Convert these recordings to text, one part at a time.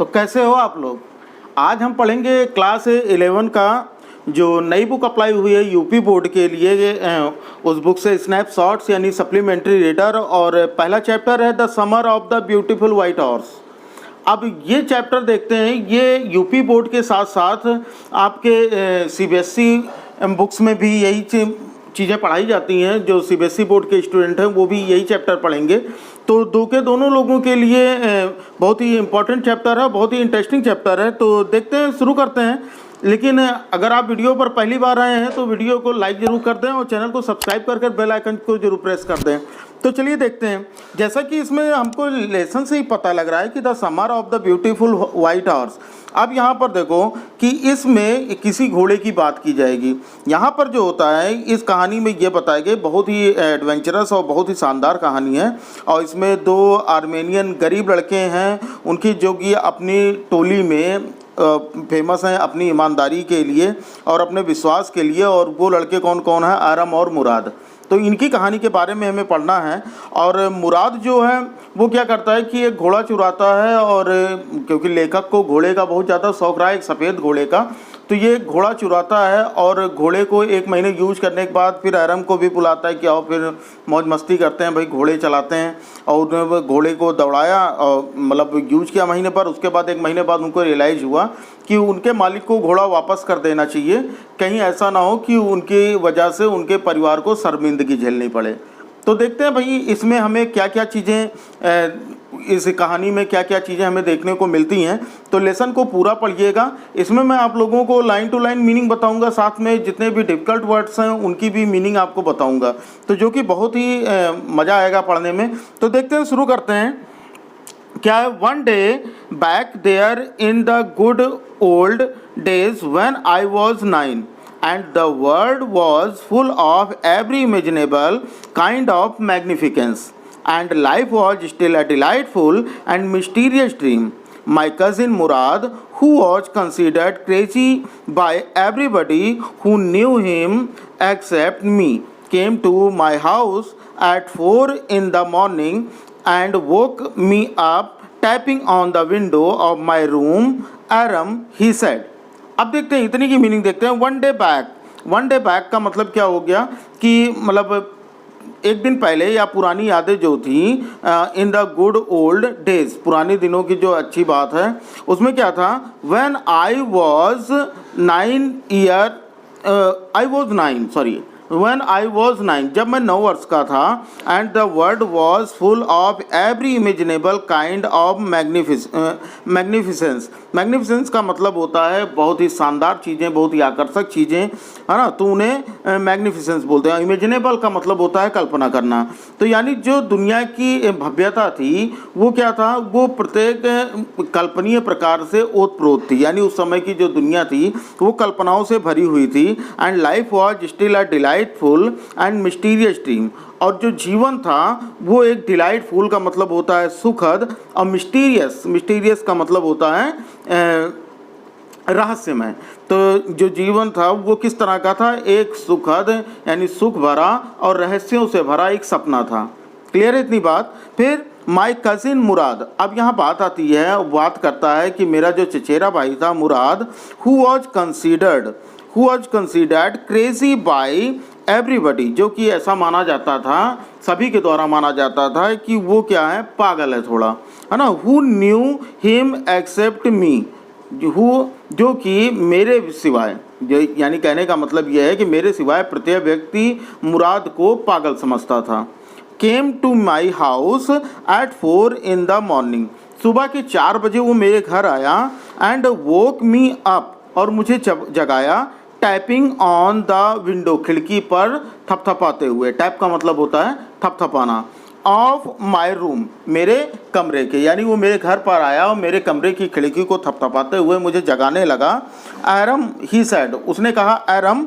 तो कैसे हो आप लोग। आज हम पढ़ेंगे क्लास 11 का जो नई बुक अप्लाई हुई है यूपी बोर्ड के लिए, उस बुक से स्नैपशॉट्स यानी सप्लीमेंट्री रीडर, और पहला चैप्टर है the summer of the beautiful white horse. अब ये चैप्टर देखते हैं, ये यूपी बोर्ड के साथ साथ आपके सीबीएसई बुक्स में भी यही चीज़ें पढ़ाई जाती हैं। जो सीबीएसई बोर्ड के स्टूडेंट हैं वो भी यही चैप्टर पढ़ेंगे, तो दोनों लोगों के लिए बहुत ही इम्पोर्टेंट चैप्टर है, बहुत ही इंटरेस्टिंग चैप्टर है। तो देखते हैं, शुरू करते हैं। लेकिन अगर आप वीडियो पर पहली बार आए हैं तो वीडियो को लाइक ज़रूर कर दें और चैनल को सब्सक्राइब करके बेल आइकन को जरूर प्रेस कर दें। तो चलिए देखते हैं। जैसा कि इसमें हमको लेसन से ही पता लग रहा है कि the summer of the beautiful white horse. अब यहाँ पर देखो कि इसमें किसी घोड़े की बात की जाएगी। यहाँ पर जो होता है इस कहानी में ये बताया गया, बहुत ही एडवेंचरस और बहुत ही शानदार कहानी है। और इसमें दो आर्मेनियन गरीब लड़के हैं, उनकी जो कि अपनी टोली में फेमस हैं अपनी ईमानदारी के लिए और अपने विश्वास के लिए। और वो लड़के कौन कौन हैं? आरम और मुराद। तो इनकी कहानी के बारे में हमें पढ़ना है। और मुराद जो है वो क्या करता है कि एक घोड़ा चुराता है, और क्योंकि लेखक को घोड़े का बहुत ज़्यादा शौक रहा है, एक सफ़ेद घोड़े का, तो ये घोड़ा चुराता है। और घोड़े को 1 महीने यूज करने के बाद फिर आरम को भी बुलाता है कि आओ फिर मौज मस्ती करते हैं भाई, घोड़े चलाते हैं। और उन्होंने घोड़े को दौड़ाया और मतलब यूज किया महीने पर। उसके बाद 1 महीने बाद उनको रियलाइज़ हुआ कि उनके मालिक को घोड़ा वापस कर देना चाहिए, कहीं ऐसा ना हो कि उनकी वजह से उनके परिवार को शर्मिंदगी झेलनी पड़े। तो देखते हैं भाई इसमें हमें क्या क्या चीज़ें, इस कहानी में क्या क्या चीज़ें हमें देखने को मिलती हैं। तो लेसन को पूरा पढ़िएगा। इसमें मैं आप लोगों को लाइन टू लाइन मीनिंग बताऊंगा, साथ में जितने भी डिफ़िकल्ट वर्ड्स हैं उनकी भी मीनिंग आपको बताऊंगा, तो जो कि बहुत ही मज़ा आएगा पढ़ने में। तो देखते हैं, शुरू करते हैं। क्या है? One day back there in the good old days when I was 9 and the world was full of every imaginable kind of magnificence, and life was still a delightful and mysterious dream. My cousin Murad, who was considered crazy by everybody who knew him except me, came to my house at 4 in the morning and woke me up tapping on the window of my room. Aram, he said. अब देखते हैं, इतनी की meaning देखते हैं। One day back का मतलब क्या हो गया कि मतलब एक दिन पहले या पुरानी यादें जो थी, इन द गुड ओल्ड डेज, पुराने दिनों की जो अच्छी बात है उसमें क्या था? व्हेन आई वॉज 9, जब मैं 9 वर्ष का था। And the world was full of every imaginable kind of magnificence का मतलब होता है बहुत ही शानदार चीज़ें, बहुत ही आकर्षक चीज़ें, है ना। तो उन्हें मैग्निफिसेंस बोलते हैं। इमेजिनेबल का मतलब होता है कल्पना करना। तो यानी जो दुनिया की भव्यता थी वो क्या था? वो प्रत्येक कल्पनीय प्रकार से ओतप्रोत थी। यानी उस समय की जो दुनिया थी वो कल्पनाओं से भरी हुई थी। And life was still a delightful and mysterious dream, और जो जीवन था वो एक डिलाइटफुल का मतलब होता है सुखद, और मिस्टीरियस का मतलब होता है रहस्यमय। तो जो जीवन था वो किस तरह का था? एक सुखद यानी सुख भरा और रहस्यों से भरा एक सपना था। क्लियर है इतनी बात? फिर माई कजिन मुराद, अब यहाँ बात आती है, बात करता है कि मेरा जो चचेरा भाई था Mourad, who was considered crazy by everybody, जो कि ऐसा माना जाता था, सभी के द्वारा माना जाता था कि वो क्या है? पागल है थोड़ा, है ना। हु न्यू हिम एक्सेप्ट मी, जो कि मेरे सिवाय, यानी कहने का मतलब यह है कि मेरे सिवाय प्रत्येक व्यक्ति मुराद को पागल समझता था। Came to my house at 4 in the morning, सुबह के 4 बजे वो मेरे घर आया। एंड वोक मी अप, और मुझे जगाया। टैपिंग ऑन द विंडो, खिड़की पर थपथपाते हुए। टैप का मतलब होता है थपथपाना। ऑफ माई रूम, मेरे कमरे के, यानी वो मेरे घर पर आया और मेरे कमरे की खिड़की को थपथपाते हुए मुझे जगाने लगा। एरम, ही सेड, उसने कहा, erm,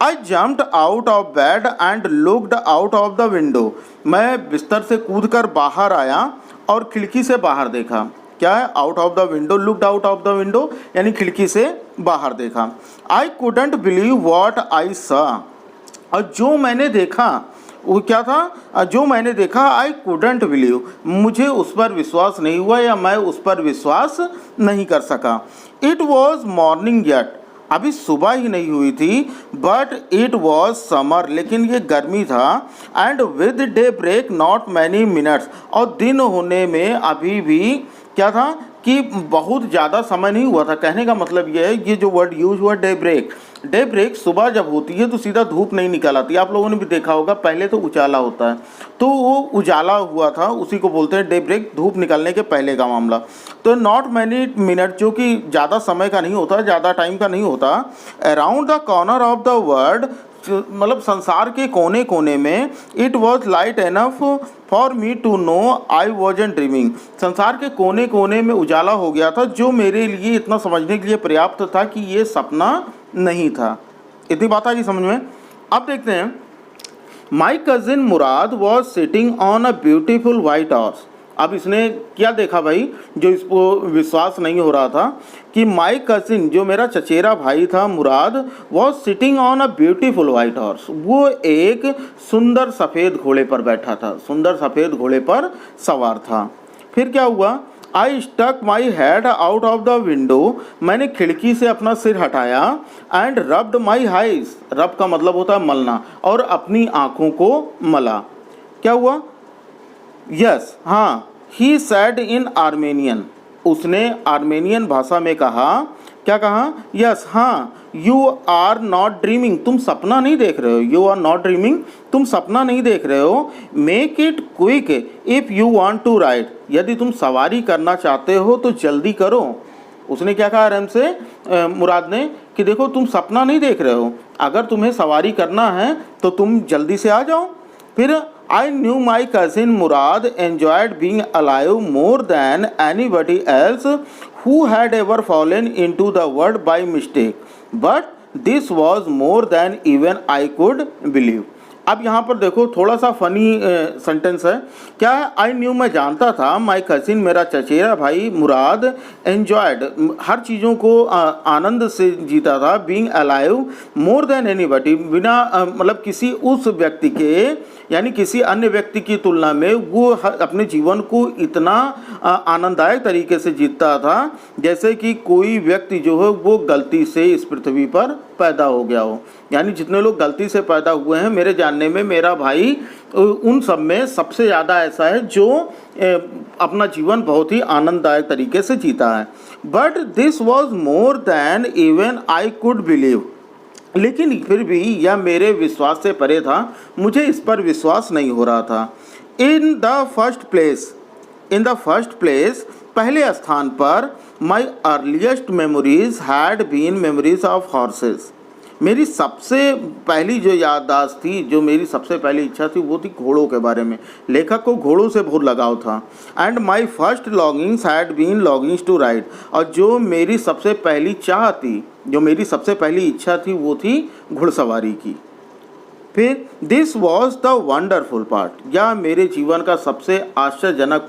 I jumped out of bed and looked out of the window, मैं बिस्तर से कूदकर बाहर आया और खिड़की से बाहर देखा। क्या है? Out of the window, looked out of the window यानी खिड़की से बाहर देखा। I couldn't believe what I saw, और जो मैंने देखा वो क्या था जो मैंने देखा, आई कुडंट बिलीव, मुझे उस पर विश्वास नहीं हुआ या मैं उस पर विश्वास नहीं कर सका। इट वॉज मॉर्निंग येट, अभी सुबह ही नहीं हुई थी, बट इट वॉज समर, लेकिन ये गर्मी था। And with day break not many minutes, और दिन होने में अभी भी क्या था कि बहुत ज़्यादा समय नहीं हुआ था। कहने का मतलब ये है, ये जो वर्ड यूज हुआ डे ब्रेक, डे ब्रेक सुबह जब होती है तो सीधा धूप नहीं निकल आती। आप लोगों ने भी देखा होगा, पहले तो उजाला होता है, तो वो उजाला हुआ था, उसी को बोलते हैं डे ब्रेक, धूप निकलने के पहले का मामला। तो नॉट मैनी मिनट, जो कि ज़्यादा समय का नहीं होता, ज़्यादा टाइम का नहीं होता। Around the corner of the world, मतलब संसार के कोने कोने में, it was light enough for me to know I wasn't dreaming, संसार के कोने कोने में उजाला हो गया था, जो मेरे लिए इतना समझने के लिए पर्याप्त था कि ये सपना नहीं था। इतनी बात आ गई समझ में। अब देखते हैं, माई cousin Mourad was sitting on a beautiful white horse. अब इसने क्या देखा भाई, जो इसको विश्वास नहीं हो रहा था कि माई कजिन, जो मेरा चचेरा भाई था Mourad, was sitting on a beautiful white horse, वो एक सुंदर सफ़ेद घोड़े पर बैठा था, सुंदर सफ़ेद घोड़े पर सवार था। फिर क्या हुआ, I stuck my head out of the window, मैंने खिड़की से अपना सिर हटाया। एंड रब्ड माई हाइज, रब का मतलब होता है मलना, और अपनी आँखों को मला। क्या हुआ, यस, हाँ, ही सैड इन आर्मेनियन, उसने आर्मेनियन भाषा में कहा। क्या कहा, यस, हाँ, यू आर नॉट ड्रीमिंग, तुम सपना नहीं देख रहे हो, यू आर नॉट ड्रीमिंग, तुम सपना नहीं देख रहे हो। Make it quick if you want to ride, यदि तुम सवारी करना चाहते हो तो जल्दी करो। उसने क्या कहा आराम से मुराद ने कि देखो तुम सपना नहीं देख रहे हो, अगर तुम्हें सवारी करना है तो तुम जल्दी से आ जाओ। फिर I knew my cousin Murad enjoyed being alive more than anybody else who had ever fallen into the world by mistake, but this was more than even I could believe. अब यहाँ पर देखो थोड़ा सा फनी सेंटेंस है। क्या है, I knew, मैं जानता था, माई कजिन, मेरा चचेरा भाई मुराद, एन्जॉयड, हर चीज़ों को आनंद से जीता था, being alive more than anybody, बिना मतलब किसी उस व्यक्ति के, यानी किसी अन्य व्यक्ति की तुलना में वो अपने जीवन को इतना आनंददायक तरीके से जीता था जैसे कि कोई व्यक्ति जो है वो गलती से इस पृथ्वी पर पैदा हो गया हो। यानी जितने लोग गलती से पैदा हुए हैं, मेरे जानने में मेरा भाई उन सब में सबसे ज़्यादा ऐसा है जो अपना जीवन बहुत ही आनंददायक तरीके से जीता है। But this was more than even I could believe, लेकिन फिर भी यह मेरे विश्वास से परे था, मुझे इस पर विश्वास नहीं हो रहा था। इन द फर्स्ट प्लेस, पहले स्थान पर, my earliest memories had been memories of horses, मेरी सबसे पहली जो याददाश्त थी, जो मेरी सबसे पहली इच्छा थी, वो थी घोड़ों के बारे में। लेखक को घोड़ों से बहुत लगाव था। And my first longings had been longings to ride, और जो मेरी सबसे पहली चाह थी, जो मेरी सबसे पहली इच्छा थी, वो थी घुड़सवारी की। फिर this was the wonderful part, यह मेरे जीवन का सबसे आश्चर्यजनक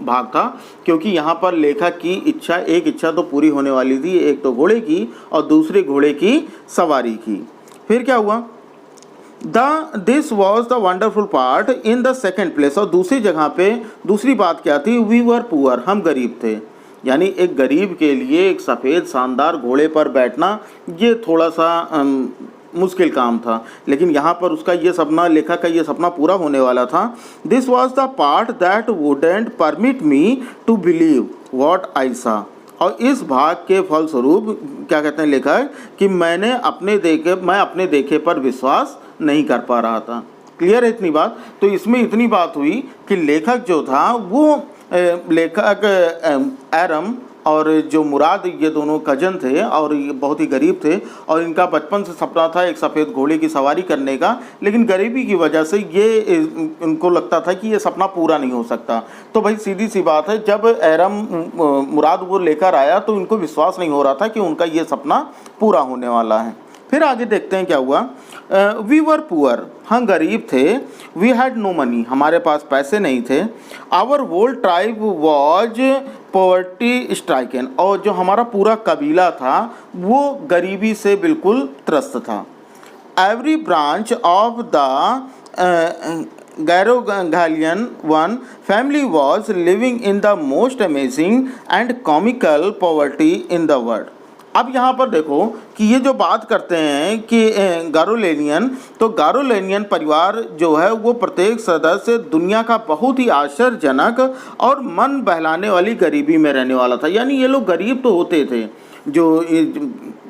भाग था, क्योंकि यहाँ पर लेखक की इच्छा, एक इच्छा तो पूरी होने वाली थी, एक तो घोड़े की और दूसरे घोड़े की सवारी की। फिर क्या हुआ, this was the wonderful part in the second place, और दूसरी जगह पे दूसरी बात क्या थी, वी वर पुअर, हम गरीब थे। यानी एक गरीब के लिए एक सफ़ेद शानदार घोड़े पर बैठना ये थोड़ा सा मुश्किल काम था, लेकिन यहाँ पर उसका ये सपना, लेखक का ये सपना पूरा होने वाला था। This was the part that wouldn't permit me to believe what I saw, और इस भाग के फलस्वरूप क्या कहते हैं लेखक कि मैं अपने देखे पर विश्वास नहीं कर पा रहा था। क्लियर है इतनी बात। तो इसमें इतनी बात हुई कि लेखक जो था वो लेखक एरम और जो मुराद, ये दोनों कजन थे और ये बहुत ही गरीब थे, और इनका बचपन से सपना था एक सफ़ेद घोड़े की सवारी करने का, लेकिन गरीबी की वजह से ये इनको लगता था कि ये सपना पूरा नहीं हो सकता। तो भाई सीधी सी बात है, जब एरम मुराद वो लेकर आया तो इनको विश्वास नहीं हो रहा था कि उनका ये सपना पूरा होने वाला है। फिर आगे देखते हैं क्या हुआ। वी वर पुअर, हम गरीब थे। वी हैड नो मनी, हमारे पास पैसे नहीं थे। Our whole tribe was poverty stricken, और जो हमारा पूरा कबीला था वो गरीबी से बिल्कुल त्रस्त था। Every branch of the Garoghalian one family was living in the most amazing and comical poverty in the world. अब यहाँ पर देखो कि ये जो बात करते हैं कि गारोलेनियन, तो गारोलेनियन परिवार जो है वो प्रत्येक सदस्य दुनिया का बहुत ही आश्चर्यजनक और मन बहलाने वाली गरीबी में रहने वाला था। यानी ये लोग गरीब तो होते थे, जो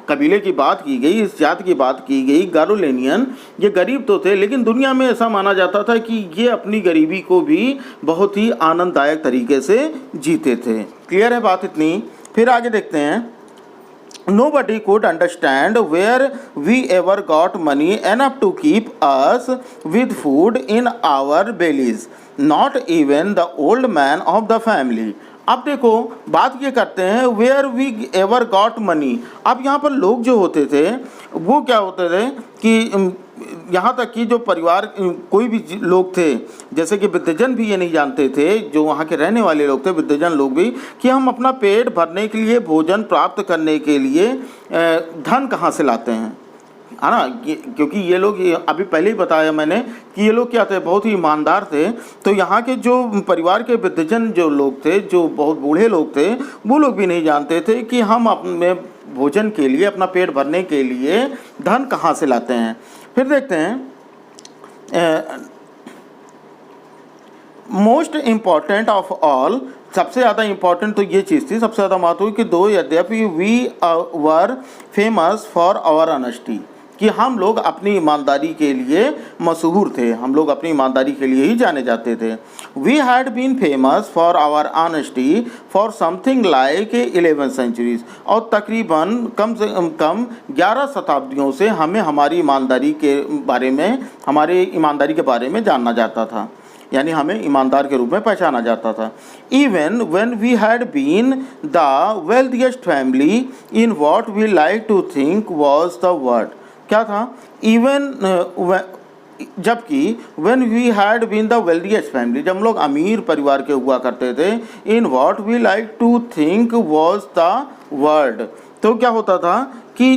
कबीले की बात की गई, इस जात की बात की गई, गारोलेनियन, ये गरीब तो थे, लेकिन दुनिया में ऐसा माना जाता था कि ये अपनी गरीबी को भी बहुत ही आनंददायक तरीके से जीते थे। क्लियर है बात इतनी? फिर आगे देखते हैं। Nobody could understand where we ever got money enough to keep us with food in our bellies, not even the old man of the family. अब देखो बात ये करते हैं where we ever got money. अब यहाँ पर लोग जो होते थे वो क्या होते थे कि यहाँ तक कि जो परिवार कोई भी लोग थे, जैसे कि वृद्धजन भी ये नहीं जानते थे, जो वहाँ के रहने वाले लोग थे वृद्धजन लोग भी, कि हम अपना पेट भरने के लिए, भोजन प्राप्त करने के लिए धन कहाँ से लाते हैं, है ना। क्योंकि ये लोग, अभी पहले ही बताया मैंने कि ये लोग क्या थे, बहुत ही ईमानदार थे। तो यहाँ के जो परिवार के वृद्धजन जो लोग थे, जो बहुत बूढ़े लोग थे, वो लोग भी नहीं जानते थे कि हम अपने भोजन के लिए, अपना पेट भरने के लिए धन कहाँ से लाते हैं। फिर देखते हैं मोस्ट इम्पॉर्टेंट ऑफ ऑल, सबसे ज़्यादा इम्पॉर्टेंट तो ये चीज़ थी, सबसे ज़्यादा महत्व कि दो यद्यपि we were famous for our honesty, कि हम लोग अपनी ईमानदारी के लिए मशहूर थे, हम लोग अपनी ईमानदारी के लिए ही जाने जाते थे। We had been famous for our honesty for something like 11 centuries, और तकरीबन कम से कम 11 शताब्दियों से हमें हमारी ईमानदारी के बारे में, हमारे ईमानदारी के बारे में जानना जाता था, यानी हमें ईमानदार के रूप में पहचाना जाता था। Even when we had been the wealthiest family in what we like to think was the world, क्या था, इवन जबकि when we had been the wealthiest family, जब हम लोग अमीर परिवार के हुआ करते थे, in what we like to think was the world, तो क्या होता था कि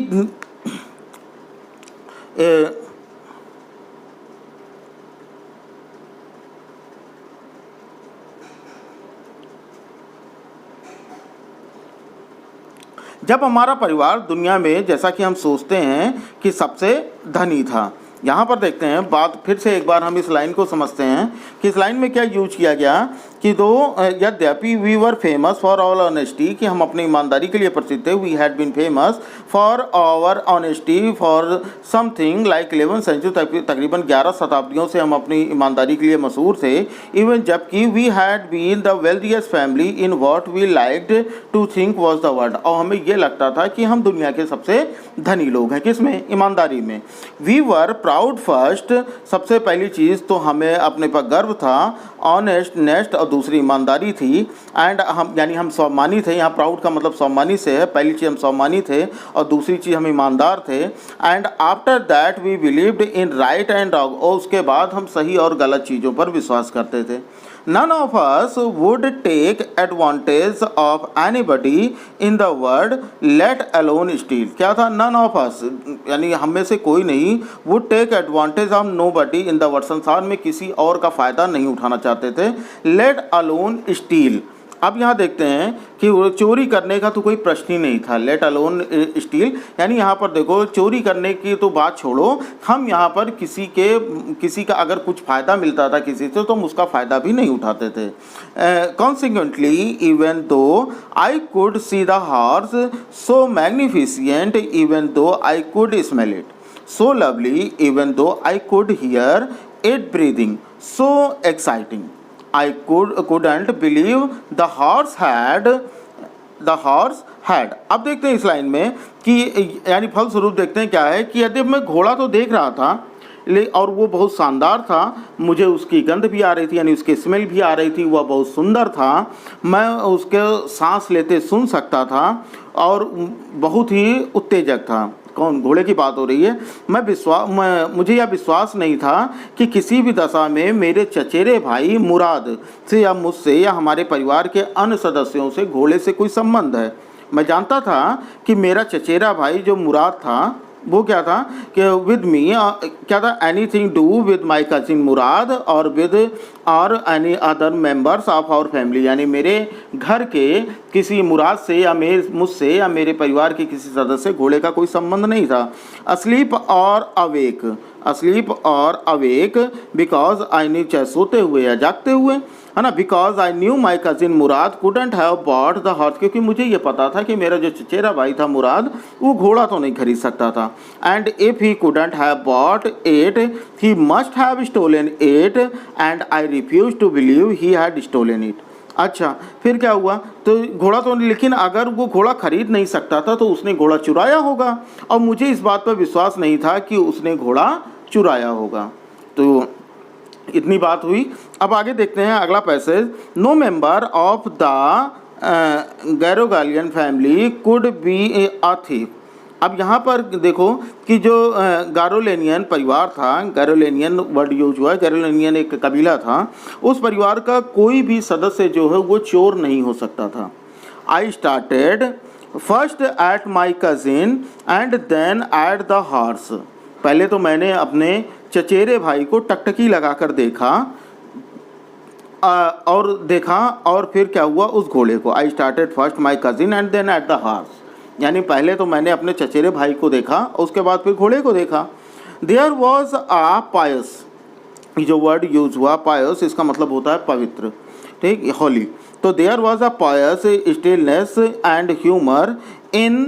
जब हमारा परिवार दुनिया में, जैसा कि हम सोचते हैं कि सबसे धनी था। यहाँ पर देखते हैं बात, फिर से एक बार हम इस लाइन को समझते हैं कि इस लाइन में क्या यूज किया गया कि दो यद्यपि we were famous for our honesty, कि हम अपनी ईमानदारी के लिए प्रसिद्ध थे। We had been famous for our honesty for something like 11 century, तकरीबन 11 शताब्दियों से हम अपनी ईमानदारी के लिए मशहूर थे। इवन जबकि we had been the wealthiest family in what we liked to think was the world, और हमें ये लगता था कि हम दुनिया के सबसे धनी लोग हैं। किसमें? ईमानदारी में। वी वर प्राउड फर्स्ट, सबसे पहली चीज़ तो हमें अपने पर गर्व था, ऑनेस्ट नेस्ट, और दूसरी ईमानदारी थी। एंड हम, यानी हम स्वाभिमानी थे, यहाँ प्राउड का मतलब स्वाभिमानी से है, पहली चीज़ हम स्वाभिमानी थे और दूसरी चीज़ हम ईमानदार थे। And after that we believed in right and wrong, और उसके बाद हम सही और गलत चीज़ों पर विश्वास करते थे। None of us would take advantage of anybody in the world, let alone steal, क्या था? None of us, यानी हम में से कोई नहीं, would take advantage of nobody in the world, संसार में किसी और का फ़ायदा नहीं उठाना चाहते थे, let alone steal। अब यहाँ देखते हैं कि चोरी करने का तो कोई प्रश्न ही नहीं था, लेट अलोन स्टील, यानी यहाँ पर देखो चोरी करने की तो बात छोड़ो, हम यहाँ पर किसी का अगर कुछ फ़ायदा मिलता था किसी से तो हम उसका फ़ायदा भी नहीं उठाते थे। Consequently even though I could see the horse so magnificent, even though I could smell it so lovely, even though I could hear it breathing so exciting, I couldn't believe the horse had। अब देखते हैं इस line में कि यानी फलस्वरूप देखते हैं क्या है कि यदि मैं घोड़ा तो देख रहा था और वो बहुत शानदार था, मुझे उसकी गंध भी आ रही थी, यानी उसकी स्मेल भी आ रही थी, वह बहुत सुंदर था, मैं उसके सांस लेते सुन सकता था और बहुत ही उत्तेजक था। कौन? घोड़े की बात हो रही है। मुझे यह विश्वास नहीं था कि किसी भी दशा में मेरे चचेरे भाई मुराद से या मुझसे या हमारे परिवार के अन्य सदस्यों से घोड़े से कोई संबंध है। मैं जानता था कि मेरा चचेरा भाई जो मुराद था, वो क्या था कि विद मी, क्या था, anything do with my cousin Mourad or with or any other members of our family, यानी मेरे घर के किसी मुराद से या मुझसे या मेरे परिवार के किसी सदस्य घोड़े का कोई संबंध नहीं था। अस्लीप और अवेक, अस्लीप और अवेक बिकॉज आई न्यू, चाहे सोते हुए या जागते हुए, है ना, because I knew my cousin Murad couldn't have bought the horse, क्योंकि मुझे ये पता था कि मेरा जो चचेरा भाई था मुराद वो घोड़ा तो नहीं खरीद सकता था। And if he couldn't have bought it he must have stolen it and I refuse to believe he had stolen it. अच्छा, फिर क्या हुआ, तो घोड़ा तो, लेकिन अगर वो घोड़ा खरीद नहीं सकता था तो उसने घोड़ा चुराया होगा, और मुझे इस बात पर विश्वास नहीं था कि उसने घोड़ा चुराया होगा। तो इतनी बात हुई। अब आगे देखते हैं अगला passage. No member of the Garoghlanian family could be a thief. अब यहाँ पर देखो कि जो गारोलेनियन परिवार था, गारोलेनियन वर्ड यूज हुआ है, गारोलेनियन एक कबीला था, उस परिवार का कोई भी सदस्य जो है वो चोर नहीं हो सकता था। I started first at my cousin and then at the horse. पहले तो मैंने अपने चचेरे भाई को टकटकी लगाकर देखा और फिर क्या हुआ, उस घोड़े को। I started first my cousin and then at the horse, यानी पहले तो मैंने अपने चचेरे भाई को देखा, उसके बाद फिर घोड़े को देखा। देयर वॉज आ पायस, जो वर्ड यूज हुआ पायस, इसका मतलब होता है पवित्र, ठीक, होली। तो there was a pious stillness and humour in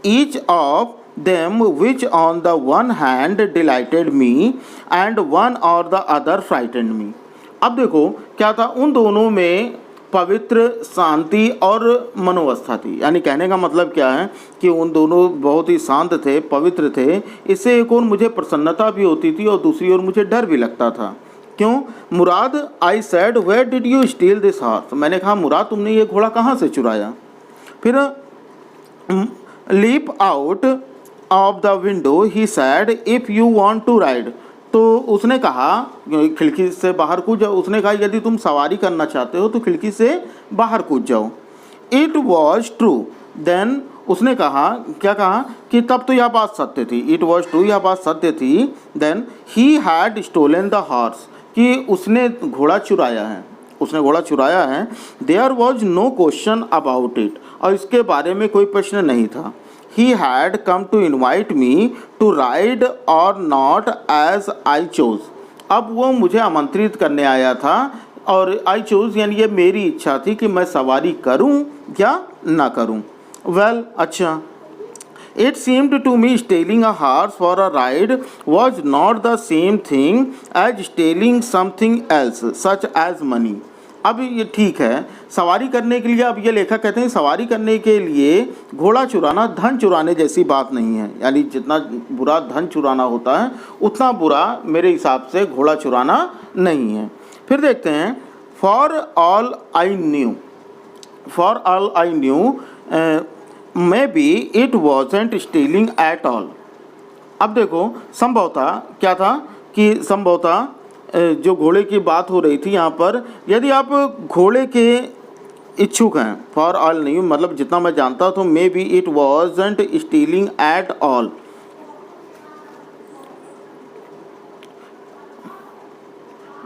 each of them which on the one hand delighted me and one or the other frightened me। अब देखो क्या था, उन दोनों में पवित्र, शांति और मनोवस्था थी। यानी कहने का मतलब क्या है कि उन दोनों बहुत ही शांत थे, पवित्र थे। इससे एक और मुझे प्रसन्नता भी होती थी और दूसरी ओर मुझे डर भी लगता था। क्यों? Mourad, I said where did you steal this horse. मैंने कहा मुराद तुमने ये घोड़ा कहाँ से चुराया। फिर leap out of the window he said if you want to ride. तो उसने कहा, खिड़की से बाहर कूद जाओ। उसने कहा यदि तुम सवारी करना चाहते हो तो खिड़की से बाहर कूद जाओ। इट वॉज ट्रू देन, उसने कहा, क्या कहा कि तब तो यह बात सत्य थी। इट वॉज ट्रू, यह बात सत्य थी। Then he had stolen the horse, कि उसने घोड़ा चुराया है, उसने घोड़ा चुराया है। There was no question about it, और इसके बारे में कोई प्रश्न नहीं था। He had come to invite me to ride or not as I chose। अब वो मुझे आमंत्रित करने आया था और I chose यानी ये मेरी इच्छा थी कि मैं सवारी करूं या ना करूं। Well, अच्छा, it seemed to me stealing a horse for a ride was not the same thing as stealing something else such as money। अब ये ठीक है, सवारी करने के लिए, अब ये लेखक कहते हैं सवारी करने के लिए घोड़ा चुराना धन चुराने जैसी बात नहीं है। यानी जितना बुरा धन चुराना होता है उतना बुरा मेरे हिसाब से घोड़ा चुराना नहीं है। फिर देखते हैं for all I knew, for all I knew may be it wasn't stealing at all. अब देखो संभवतः क्या था कि संभवतः जो घोड़े की बात हो रही थी यहाँ पर, यदि आप घोड़े के इच्छुक हैं, फॉर ऑल नहीं, मतलब जितना मैं जानता तो may be it wasn't stealing at all.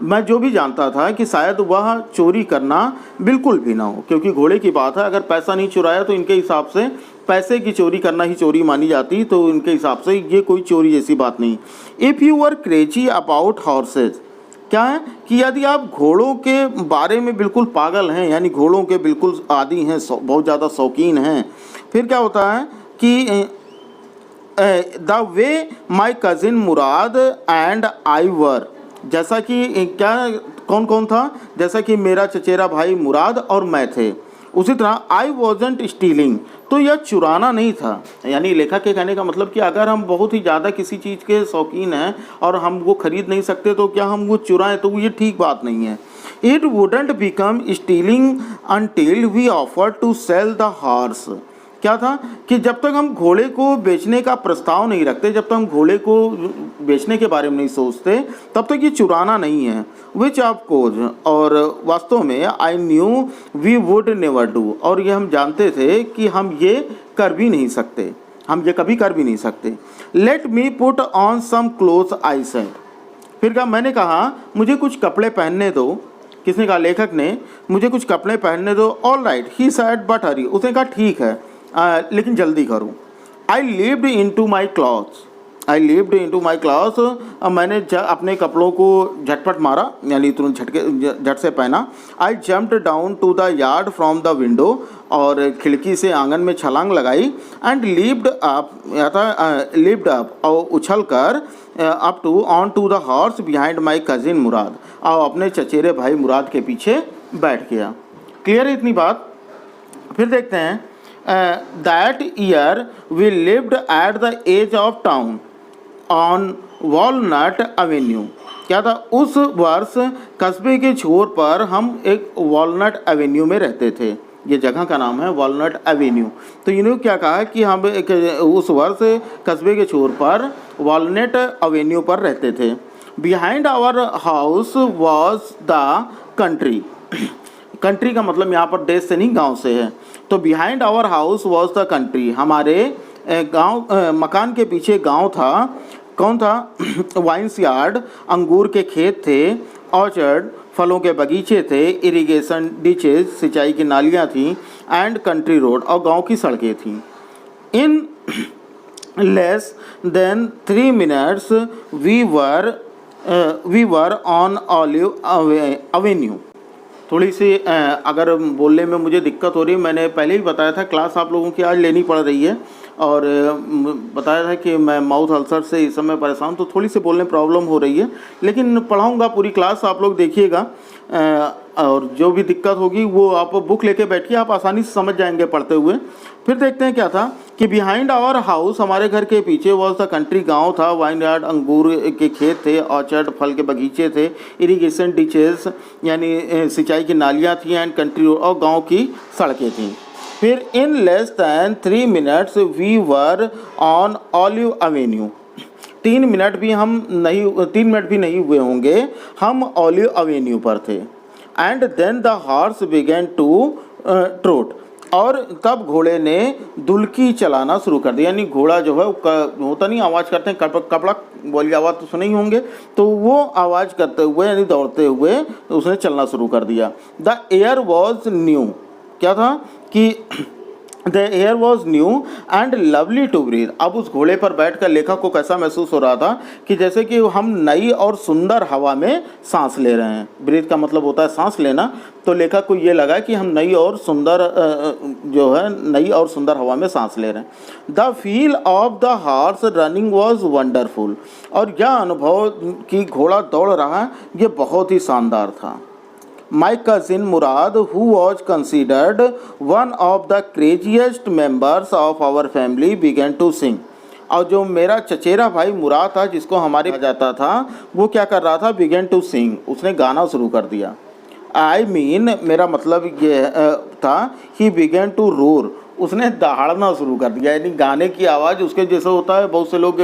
मैं जो भी जानता था कि शायद वह चोरी करना बिल्कुल भी ना हो, क्योंकि घोड़े की बात है, अगर पैसा नहीं चुराया तो इनके हिसाब से पैसे की चोरी करना ही चोरी मानी जाती, तो इनके हिसाब से ये कोई चोरी जैसी बात नहीं। If you were crazy about horse's, क्या है कि यदि आप घोड़ों के बारे में बिल्कुल पागल हैं, यानी घोड़ों के बिल्कुल आदी हैं, बहुत ज़्यादा शौकीन हैं, फिर क्या होता है कि the way my cousin Mourad and I were, जैसा कि क्या, कौन कौन था, जैसा कि मेरा चचेरा भाई मुराद और मैं थे, उसी तरह आई वॉजेंट स्टीलिंग, तो यह चुराना नहीं था। यानी लेखक के कहने का मतलब कि अगर हम बहुत ही ज़्यादा किसी चीज़ के शौकीन हैं और हम वो खरीद नहीं सकते तो क्या हम वो चुराएं, तो ये ठीक बात नहीं है। It wouldn't become stealing until we offer to sell the horse. क्या था कि जब तक हम घोड़े को बेचने का प्रस्ताव नहीं रखते, जब तक हम घोड़े को बेचने के बारे में नहीं सोचते, तब तक ये चुराना नहीं है। विच ऑफ कोर्स, और वास्तव में I knew we would never do, और ये हम जानते थे कि हम ये कर भी नहीं सकते। हम ये कभी कर भी नहीं सकते। Let me put on some cloth I said, फिर कहा मैंने कहा मुझे कुछ कपड़े पहनने दो। किसने कहा? लेखक ने, मुझे कुछ कपड़े पहनने दो। All right he said but hurry, उसने कहा ठीक है लेकिन जल्दी करूँ। I leaped into my clothes, I leaped into my clothes, मैंने अपने कपड़ों को झटपट मारा यानी तुरंत झट से पहना। I jumped down to the yard from the window, और खिड़की से आंगन में छलांग लगाई। And leaped up, leaped up, और उछल कर up to on to the horse behind my cousin Mourad, और अपने चचेरे भाई मुराद के पीछे बैठ गया। क्लियर है इतनी बात? फिर देखते हैं that year we lived at the edge of town on Walnut Avenue. क्या था? उस वर्ष कस्बे के छोर पर हम एक वॉलनट एवेन्यू में रहते थे। ये जगह का नाम है वॉलनट एवेन्यू। तो इन्होंने क्या कहा कि हम एक उस वर्ष कस्बे के छोर पर वॉलनट एवेन्यू पर रहते थे। Behind our house was the country, country का मतलब यहाँ पर देश से नहीं गांव से है। तो behind our house was the country, हमारे गांव मकान के पीछे गांव था। कौन था? वाइन्स यार्ड, अंगूर के खेत थे। ऑर्चर्ड, फलों के बगीचे थे। इरिगेशन डिचेज, सिंचाई की नालियाँ थीं। एंड कंट्री रोड, और गांव की सड़कें थीं। In less than 3 minutes we were on Olive Avenue. थोड़ी सी अगर बोलने में मुझे दिक्कत हो रही है, मैंने पहले ही बताया था क्लास आप लोगों की आज लेनी पड़ रही है, और बताया था कि मैं माउथ अल्सर से इस समय परेशान, तो थोड़ी सी बोलने प्रॉब्लम हो रही है, लेकिन पढ़ाऊँगा पूरी क्लास, आप लोग देखिएगा। और जो भी दिक्कत होगी वो आप बुक लेके बैठिए, आप आसानी से समझ जाएंगे पढ़ते हुए। फिर देखते हैं क्या था कि बिहाइंड आवर हाउस, हमारे घर के पीछे, वॉज द कंट्री, गांव था। वाइन यार्ड, अंगूर के खेत थे। ऑर्चर्ड, फल के बगीचे थे। इरिगेशन डिचेस, यानी सिंचाई की नालियाँ थी। एंड कंट्री रोड, और गाँव की सड़कें थीं। फिर in less than 3 minutes we were on Olive Avenue, 3 minute भी नहीं हुए होंगे, हम ऑलिव एवेन्यू पर थे। And then the horse began to trot, और तब घोड़े ने दुल्की चलाना शुरू कर दिया। यानी घोड़ा जो है होता नहीं, आवाज़ करते हैं कपड़क वाली आवाज़ तो सुने ही होंगे, तो वो आवाज़ करते हुए यानी दौड़ते हुए उसने चलना शुरू कर दिया। द एयर वॉज न्यू, क्या था कि the air was new and lovely to breathe. अब उस घोड़े पर बैठकर लेखक को कैसा महसूस हो रहा था कि जैसे कि हम नई और सुंदर हवा में सांस ले रहे हैं। ब्रीथ का मतलब होता है सांस लेना, तो लेखक को ये लगा कि हम नई और सुंदर हवा में सांस ले रहे हैं। The feel of the horse running was wonderful, और यह अनुभव कि घोड़ा दौड़ रहा है ये बहुत ही शानदार था। My cousin Murad, who was considered one of the craziest members of our family, began to sing. और जो मेरा चचेरा भाई मुराद था, जिसको हमारे जाता था, वो क्या कर रहा था? began to sing, उसने गाना शुरू कर दिया। I mean, मेरा मतलब ये था he began to roar, उसने दहाड़ना शुरू कर दिया। यानी गाने की आवाज़ उसके जैसा होता है, बहुत से लोग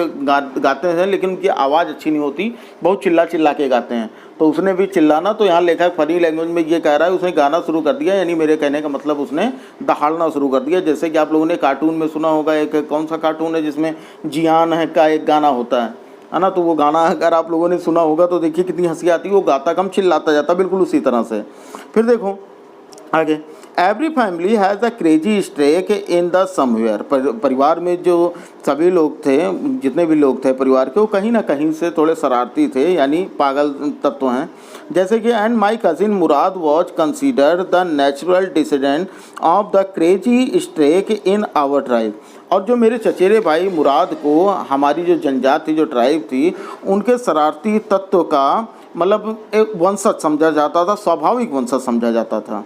गाते हैं लेकिन उनकी आवाज़ अच्छी नहीं होती, बहुत चिल्ला चिल्ला के गाते हैं, तो उसने भी चिल्लाना। तो यहाँ लेखक फनी लैंग्वेज में ये कह रहा है उसने गाना शुरू कर दिया, यानी मेरे कहने का मतलब उसने दहाड़ना शुरू कर दिया। जैसे कि आप लोगों ने कार्टून में सुना होगा, एक कौन सा कार्टून है जिसमें जियान है का एक गाना होता है ना, तो वो गाना अगर आप लोगों ने सुना होगा तो देखिए कितनी हंसी आती है, वो गाता कम चिल्लाता जाता, बिल्कुल उसी तरह से। फिर देखो आगे, every family has a crazy streak in the somewhere. परिवार में जो सभी लोग थे, जितने भी लोग थे परिवार के, वो कहीं ना कहीं से थोड़े शरारती थे, यानी पागल तत्व हैं। जैसे कि and my cousin Mourad was considered the natural descendant of the crazy streak in our tribe. और जो मेरे चचेरे भाई मुराद को हमारी जो जनजाति, जो ट्राइब थी, उनके शरारती तत्व का मतलब एक वंशज समझा जाता था, स्वाभाविक वंशज समझा जाता था।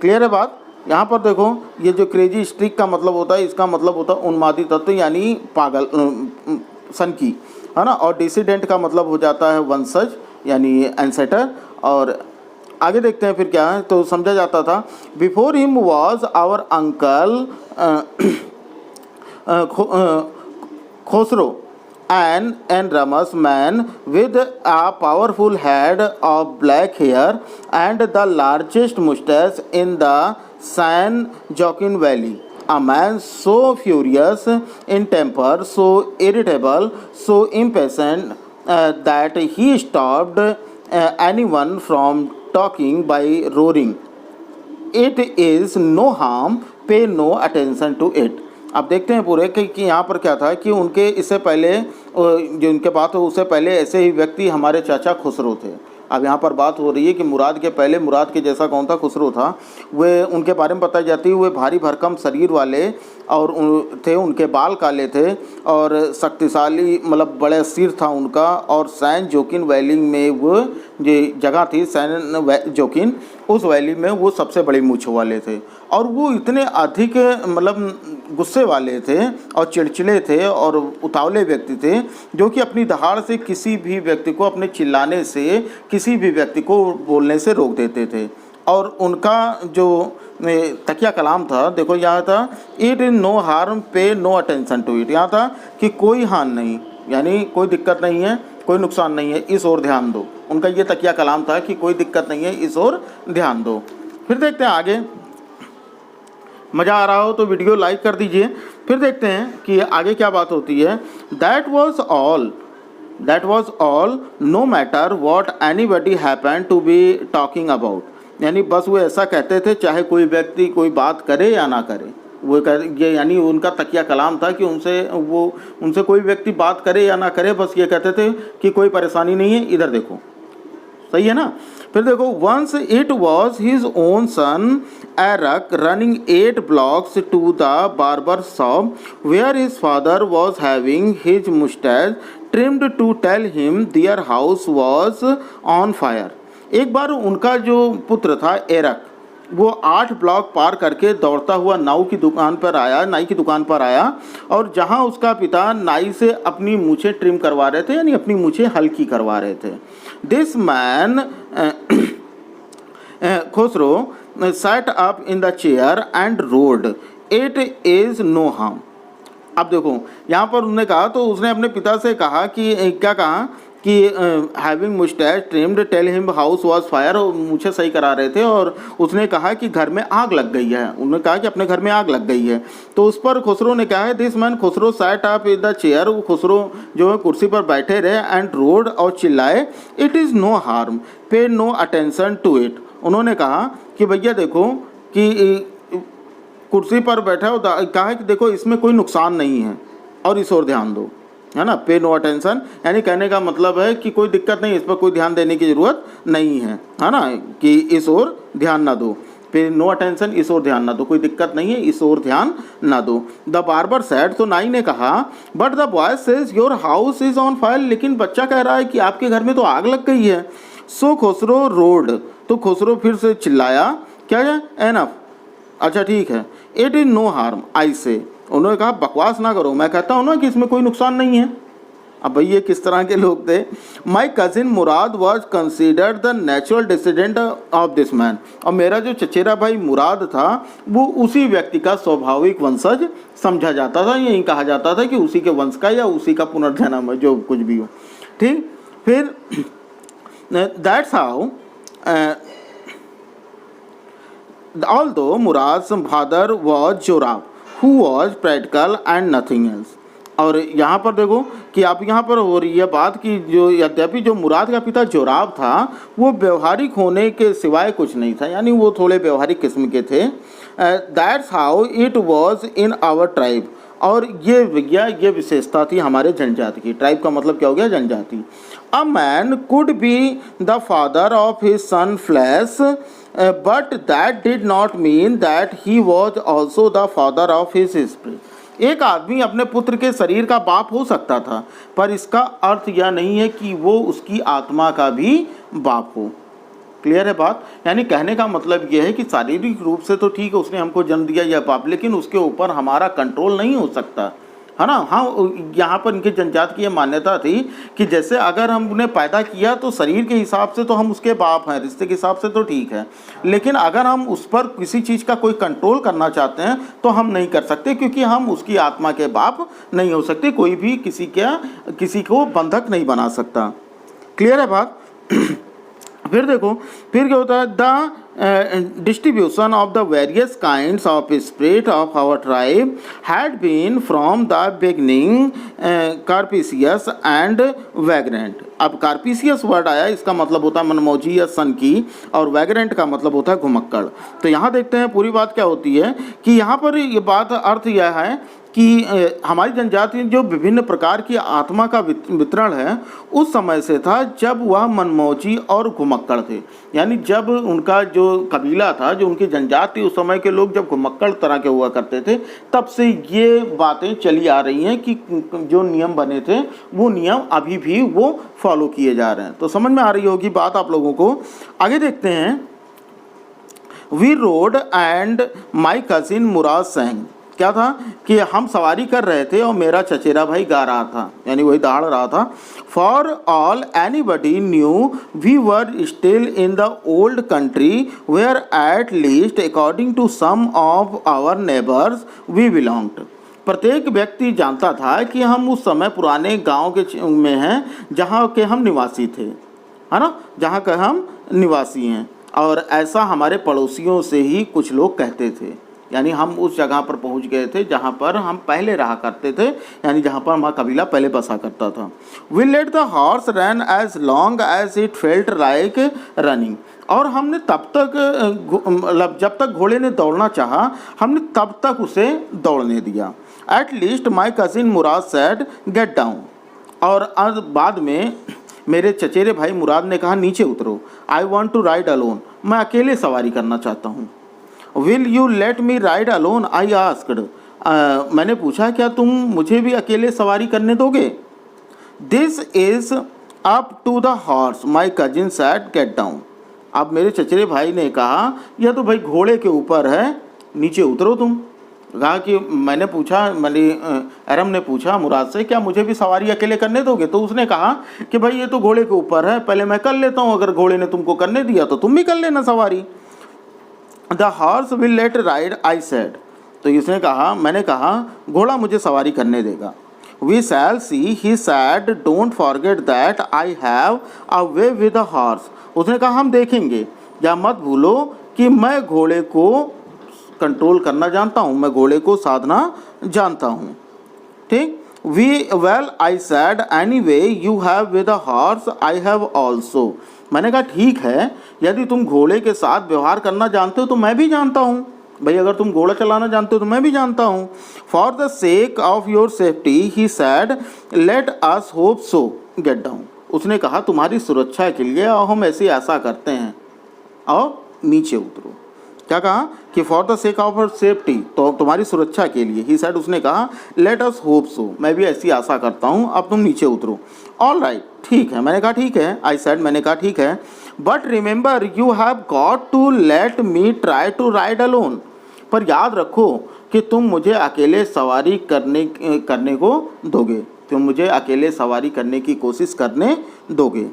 क्लियर है बात? यहाँ पर देखो, ये जो क्रेजी स्ट्रिक का मतलब होता है, इसका मतलब होता है उन्मादी तत्व, यानी पागल, सनकी, है ना। और डिसीडेंट का मतलब हो जाता है वंशज, यानी एंसेटर। और आगे देखते हैं फिर क्या है, तो समझा जाता था before him was our uncle Khosrove an enormous man with a powerful head of black hair and the largest mustache in the San Joaquin Valley। a man so furious in temper, so irritable, so impatient that he stopped anyone from talking by roaring. It is no harm, pay no attention to it. अब देखते हैं पूरे कि यहाँ पर क्या था कि उनके इससे पहले जो उनके बात हो उससे पहले ऐसे ही व्यक्ति हमारे चाचा खुसरो थे। अब यहाँ पर बात हो रही है कि मुराद के पहले मुराद के जैसा कौन था, खुसरो था। वे उनके बारे में बताई जाती है, वे भारी भरकम शरीर वाले और थे, उनके बाल काले थे और शक्तिशाली मतलब बड़े सिर था उनका। और सैन जोकिन वैली में वो जो जगह थी सैन जोकिन, उस वैली में वो सबसे बड़ी मूँछ वाले थे और वो इतने अधिक मतलब गुस्से वाले थे और चिड़चिड़े थे और उतावले व्यक्ति थे जो कि अपनी दहाड़ से किसी भी व्यक्ति को, अपने चिल्लाने से किसी भी व्यक्ति को बोलने से रोक देते थे। और उनका जो तकिया कलाम था, देखो यहाँ था इट इज़ नो हार्म, पे नो अटेंशन टू इट। यहाँ था कि कोई हानि नहीं, यानी कोई दिक्कत नहीं है, कोई नुकसान नहीं है, इस ओर ध्यान दो। उनका ये तकिया कलाम था कि कोई दिक्कत नहीं है, इस ओर ध्यान दो। फिर देखते हैं आगे। मज़ा आ रहा हो तो वीडियो लाइक कर दीजिए। फिर देखते हैं कि आगे क्या बात होती है। That was all no matter what anybody happen to be talking about. यानी बस वो ऐसा कहते थे चाहे कोई व्यक्ति कोई बात करे या ना करे। वो ये यानी उनका तकिया कलाम था कि उनसे कोई व्यक्ति बात करे या ना करे, बस ये कहते थे कि कोई परेशानी नहीं है, इधर देखो। सही है ना। फिर देखो, once it was his own son Arak running 8 blocks to the barber shop where his father was having his moustache trimmed to tell him their house was on fire. एक बार उनका जो पुत्र था एरक, वो 8 ब्लॉक पार करके दौड़ता हुआ नाई की दुकान पर आया और जहां उसका पिता नाई से अपनी मूछें ट्रिम करवा रहे थे, यानी अपनी मूछें हल्की करवा रहे थे। This man Khusro sat up in the chair and roared, "It is no harm." अब देखो यहाँ पर उन्होंने कहा, तो उसने अपने पिता से कहा कि क्या कहा कि having moustache trimmed tell him house was fire, और मुझे सही करा रहे थे और उसने कहा कि घर में आग लग गई है। उन्होंने कहा कि अपने घर में आग लग गई है। तो उस पर खुसरो ने कहा है this man Khosrove sat up in the chair, वो खुसरो जो है कुर्सी पर बैठे रहे एंड रोड और चिल्लाए, इट इज़ नो हार्म, पे नो अटेंशन टू इट। उन्होंने कहा कि भैया देखो कि कुर्सी पर बैठा हो, कहा कि देखो इसमें कोई नुकसान नहीं है और इस ओर ध्यान दो, है ना। पे नो अटेंशन यानी कहने का मतलब है कि कोई दिक्कत नहीं, इस पर कोई ध्यान देने की ज़रूरत नहीं है ना, कि इस ओर ध्यान ना दो। पे नो अटेंशन, इस ओर ध्यान ना दो, कोई दिक्कत नहीं है, इस ओर ध्यान ना दो। द बार्बर सेड, तो नाई ने कहा, but the boy says your house is on fire, लेकिन बच्चा कह रहा है कि आपके घर में तो आग लग गई है। सो खुसरो रोड, तो खुसरो फिर से चिल्लाया, क्या है, एनफ, अच्छा ठीक है, it is no harm I say. उन्होंने कहा बकवास ना करो, मैं कहता हूँ ना कि इसमें कोई नुकसान नहीं है। अब भाई ये किस तरह के लोग थे। माई cousin Mourad was considered the natural descendant of this man, और मेरा जो चचेरा भाई मुराद था वो उसी व्यक्ति का स्वाभाविक वंशज समझा जाता था, यही कहा जाता था कि उसी के वंश का या उसी का पुनर्जन्म जो कुछ भी हो। ठीक, फिर that's how although Murad's father was Jorab, who was practical and nothing else। और यहाँ पर देखो कि आप यहाँ पर हो रही है बात कि जो यद्यपि जो मुराद का पिता जोराब था वो व्यवहारिक होने के सिवाय कुछ नहीं था, यानी वो थोड़े व्यवहारिक किस्म के थे। That's how it was in our tribe, और ये भैया ये विशेषता थी हमारे जनजाति की। ट्राइब का मतलब क्या हो गया, जनजाति। A man could be the father of his son flash, but that did not mean that he was also the father of his spirit. एक आदमी अपने पुत्र के शरीर का बाप हो सकता था, पर इसका अर्थ यह नहीं है कि वो उसकी आत्मा का भी बाप हो। क्लियर है बात। यानी कहने का मतलब यह है कि शारीरिक रूप से तो ठीक है उसने हमको जन्म दिया यह बाप, लेकिन उसके ऊपर हमारा कंट्रोल नहीं हो सकता, है ना। हाँ, यहाँ पर इनके जनजाति की यह मान्यता थी कि जैसे अगर हम उन्हें पैदा किया तो शरीर के हिसाब से तो हम उसके बाप हैं, रिश्ते के हिसाब से तो ठीक है, लेकिन अगर हम उस पर किसी चीज़ का कोई कंट्रोल करना चाहते हैं तो हम नहीं कर सकते, क्योंकि हम उसकी आत्मा के बाप नहीं हो सकते। कोई भी किसी को बंधक नहीं बना सकता। क्लियर है बात। फिर देखो फिर क्या होता है, the distribution of the various kinds of spirit of our tribe had been from the beginning carpisius and vagrant। अब कार्पिसियस वर्ड आया, इसका मतलब होता है मनमौजी या सनकी, और वैग्रेंट का मतलब होता है घुमक्कड़। तो यहाँ देखते हैं पूरी बात क्या होती है कि यहाँ पर ये बात अर्थ यह है कि हमारी जनजाति जो विभिन्न प्रकार की आत्मा का वितरण है उस समय से था जब वह मनमौजी और घुमक्कड़ थे। यानी जब उनका जो कबीला था, जो उनकी जनजाति, उस समय के लोग जब घुमक्कड़ तरह के हुआ करते थे, तब से ये बातें चली आ रही हैं कि जो नियम बने थे वो नियम अभी भी वो फॉलो किए जा रहे हैं। तो समझ में आ रही होगी बात आप लोगों को। आगे देखते हैं। We rode and my cousin Mourad sang. क्या था कि हम सवारी कर रहे थे और मेरा चचेरा भाई गा रहा था, यानी वही दहाड़ रहा था। For all anybody knew we were still in the old country where at least according to some of our neighbours we belonged. प्रत्येक व्यक्ति जानता था कि हम उस समय पुराने गांव के में हैं जहां के हम निवासी थे, है ना, जहां के हम निवासी हैं। और ऐसा हमारे पड़ोसियों से ही कुछ लोग कहते थे, यानी हम उस जगह पर पहुंच गए थे जहां पर हम पहले रहा करते थे, यानी जहां पर हमारा कबीला पहले बसा करता था। We let the horse run as long as it felt like running. और हमने तब तक मतलब जब तक घोड़े ने दौड़ना चाहा हमने तब तक उसे दौड़ने दिया। At least my cousin Mourad said get down. और बाद में मेरे चचेरे भाई मुराद ने कहा नीचे उतरो। I want to ride alone. मैं अकेले सवारी करना चाहता हूँ। Will you let me ride alone I asked. मैंने पूछा क्या तुम मुझे भी अकेले सवारी करने दोगे। This is up to the horse my cousin said get down. अब मेरे चचेरे भाई ने कहा यह तो भाई घोड़े के ऊपर है, नीचे उतरो तुम। कहा कि एरम ने पूछा मुराद से क्या मुझे भी सवारी अकेले करने दोगे। तो उसने कहा कि भाई ये तो घोड़े के ऊपर है, पहले मैं कर लेता हूँ, अगर घोड़े ने तुमको करने दिया तो तुम भी कर लेना सवारी। The horse will let ride I said. तो इसने कहा, मैंने कहा घोड़ा मुझे सवारी करने देगा। We shall see he said don't forget that I have a way with the horse. उसने कहा हम देखेंगे, या मत भूलो कि मैं घोड़े को कंट्रोल करना जानता हूँ, मैं घोड़े को साधना जानता हूँ। ठीक। We well I said any way you have with a horse I have also. मैंने कहा ठीक है, यदि तुम घोड़े के साथ व्यवहार करना जानते हो तो मैं भी जानता हूँ। भाई अगर तुम घोड़ा चलाना जानते हो तो मैं भी जानता हूँ। For the sake of your safety he sad let us hope so get down. उसने कहा तुम्हारी सुरक्षा के लिए और हम ऐसे ऐसा करते हैं और नीचे उतरो। क्या कहा कि for the sake of your safety, तो तुम्हारी सुरक्षा के लिए। ही सैड, उसने कहा लेट अस होप सो, मैं भी ऐसी आशा करता हूँ, अब तुम नीचे उतरो। ऑल राइट, ठीक है। मैंने कहा ठीक है। आई सैड, मैंने कहा ठीक है। But remember you have got to let me try to ride alone. पर याद रखो कि तुम मुझे अकेले सवारी करने को दोगे, तुम मुझे अकेले सवारी करने की कोशिश करने दोगे।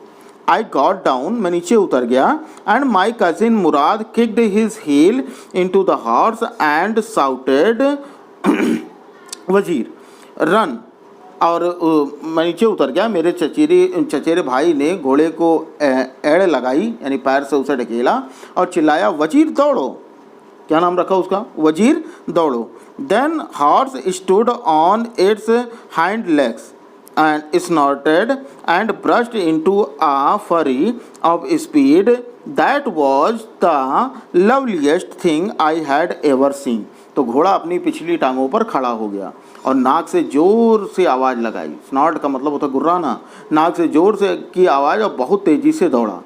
आई गॉट डाउन, मैं नीचे उतर गया। And my cousin Mourad kicked his heel into the horse and shouted Vazire run. और मैं नीचे उतर गया। मेरे चचेरे भाई ने घोड़े को एड़ लगाई, यानी पैर से उसे ढकेला और चिल्लाया वजीर दौड़ो। क्या नाम रखा उसका, वजीर दौड़ो। Then horse stood on its hind legs and snorted and brushed into a flurry of speed that was the loveliest thing I had ever seen। तो घोड़ा अपनी पिछली टांगों पर खड़ा हो गया और नाक से जोर से आवाज़ लगाई। स्नॉट का मतलब होता गुर्राना। नाक से जोर से की आवाज़ और बहुत तेज़ी से दौड़ा।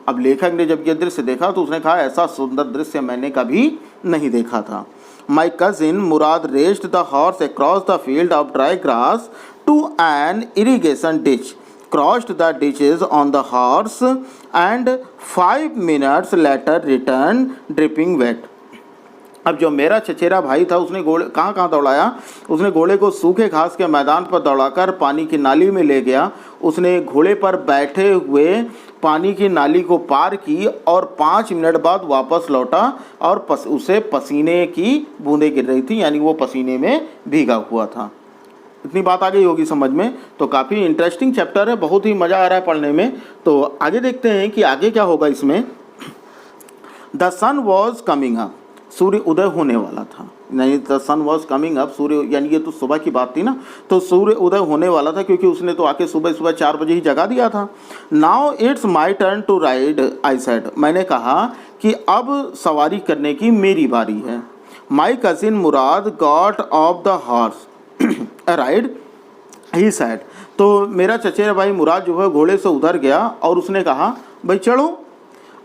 अब लेखक ने जब यह दृश्य देखा तो उसने कहा ऐसा सुंदर दृश्य मैंने कभी नहीं देखा था। My cousin Murad raced the horse across the field of dry grass to an irrigation ditch, crossed the ditches on the horse, and 5 minutes later returned dripping wet। अब जो मेरा चचेरा भाई था उसने घोड़े कहाँ दौड़ाया, उसने घोड़े को सूखे घास के मैदान पर दौड़ाकर पानी की नाली में ले गया। उसने घोड़े पर बैठे हुए पानी की नाली को पार की और 5 मिनट बाद वापस लौटा और उसे पसीने की बूंदें गिर रही थी, यानी वो पसीने में भीगा हुआ था। इतनी बात आ गई होगी समझ में। तो काफ़ी इंटरेस्टिंग चैप्टर है, बहुत ही मज़ा आ रहा है पढ़ने में। तो आगे देखते हैं कि आगे क्या होगा इसमें। The sun was coming up, सूर्य उदय होने वाला था, नहीं the sun was coming up, सूर्य यानी ये तो सुबह की बात थी ना, तो सूर्य उदय होने वाला था क्योंकि उसने तो आके सुबह सुबह 4 बजे ही जगा दिया था। Now it's my turn to ride, I said, मैंने कहा कि अब सवारी करने की मेरी बारी है। माई cousin Murad got off the horse ride, he said, तो मेरा चचेरा भाई मुराद जो है घोड़े से उतर गया और उसने कहा भाई चढ़ो।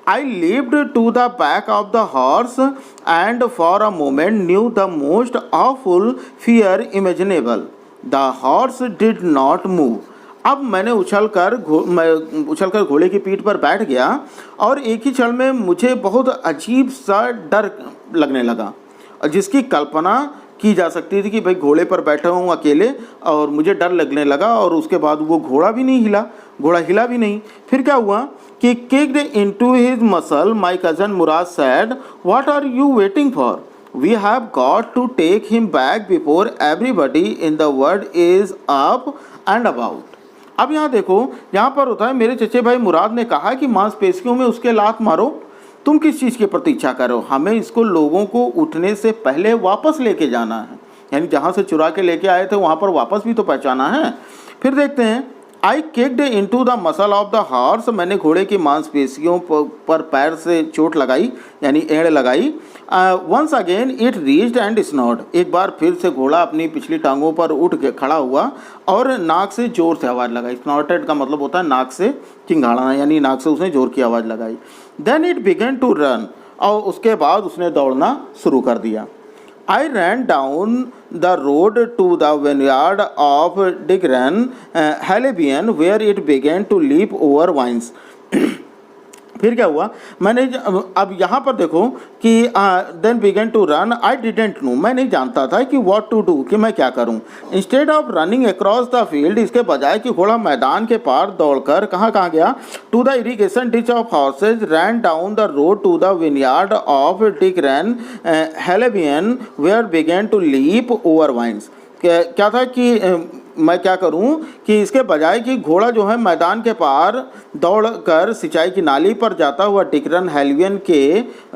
I leaped to the back of the horse and for a moment knew the most awful fear imaginable. The horse did not move. अब मैंने उछलकर घोड़े की पीठ पर बैठ गया और एक ही क्षण में मुझे बहुत अजीब सा डर लगने लगा, जिसकी कल्पना की जा सकती थी कि भाई घोड़े पर बैठा हूँ अकेले और मुझे डर लगने लगा। और उसके बाद वो घोड़ा भी नहीं हिला, घोड़ा हिला भी नहीं। फिर क्या हुआ कि kicked into his muscle, my cousin Murad said, "What are you waiting for? We have got to take him back before everybody in the world is up and about." अब यहाँ देखो, यहाँ पर होता है मेरे चचे भाई मुराद ने कहा कि मांसपेशियों में उसके लात मारो, तुम किस चीज़ की प्रतीक्षा करो, हमें इसको लोगों को उठने से पहले वापस लेके जाना है, यानी जहाँ से चुरा के लेके आए थे वहाँ पर वापस भी तो पहुँचाना है। फिर देखते हैं, I kicked into the muscle of the horse, मैंने घोड़े की मांसपेशियों पर पैर से चोट लगाई यानी एड़ लगाई। Once again it reached and snorted, एक बार फिर से घोड़ा अपनी पिछली टांगों पर उठ के खड़ा हुआ और नाक से जोर से आवाज़ लगाई। स्नॉटेड का मतलब होता है नाक से चिंगाड़ना, यानी नाक से उसने जोर की आवाज़ लगाई। Then it began to run, और उसके बाद उसने दौड़ना शुरू कर दिया। I ran down the road to the vineyard of Digran Halebian where it began to leap over vines. फिर क्या हुआ, मैंने अब यहाँ पर देखो कि then began to run, I didn't know, मैं नहीं जानता था कि व्हाट टू डू, कि मैं क्या करूँ। Instead of running across the field, इसके बजाय कि घोड़ा मैदान के पार दौड़कर कहाँ गया, to the irrigation ditch of horses, ran down the road to the vineyard of Dikran Halabian where began to leap over vines. क्या था कि मैं क्या करूं कि इसके बजाय कि घोड़ा जो है मैदान के पार दौड़कर सिंचाई की नाली पर जाता हुआ डिग्रन हेलेबियन के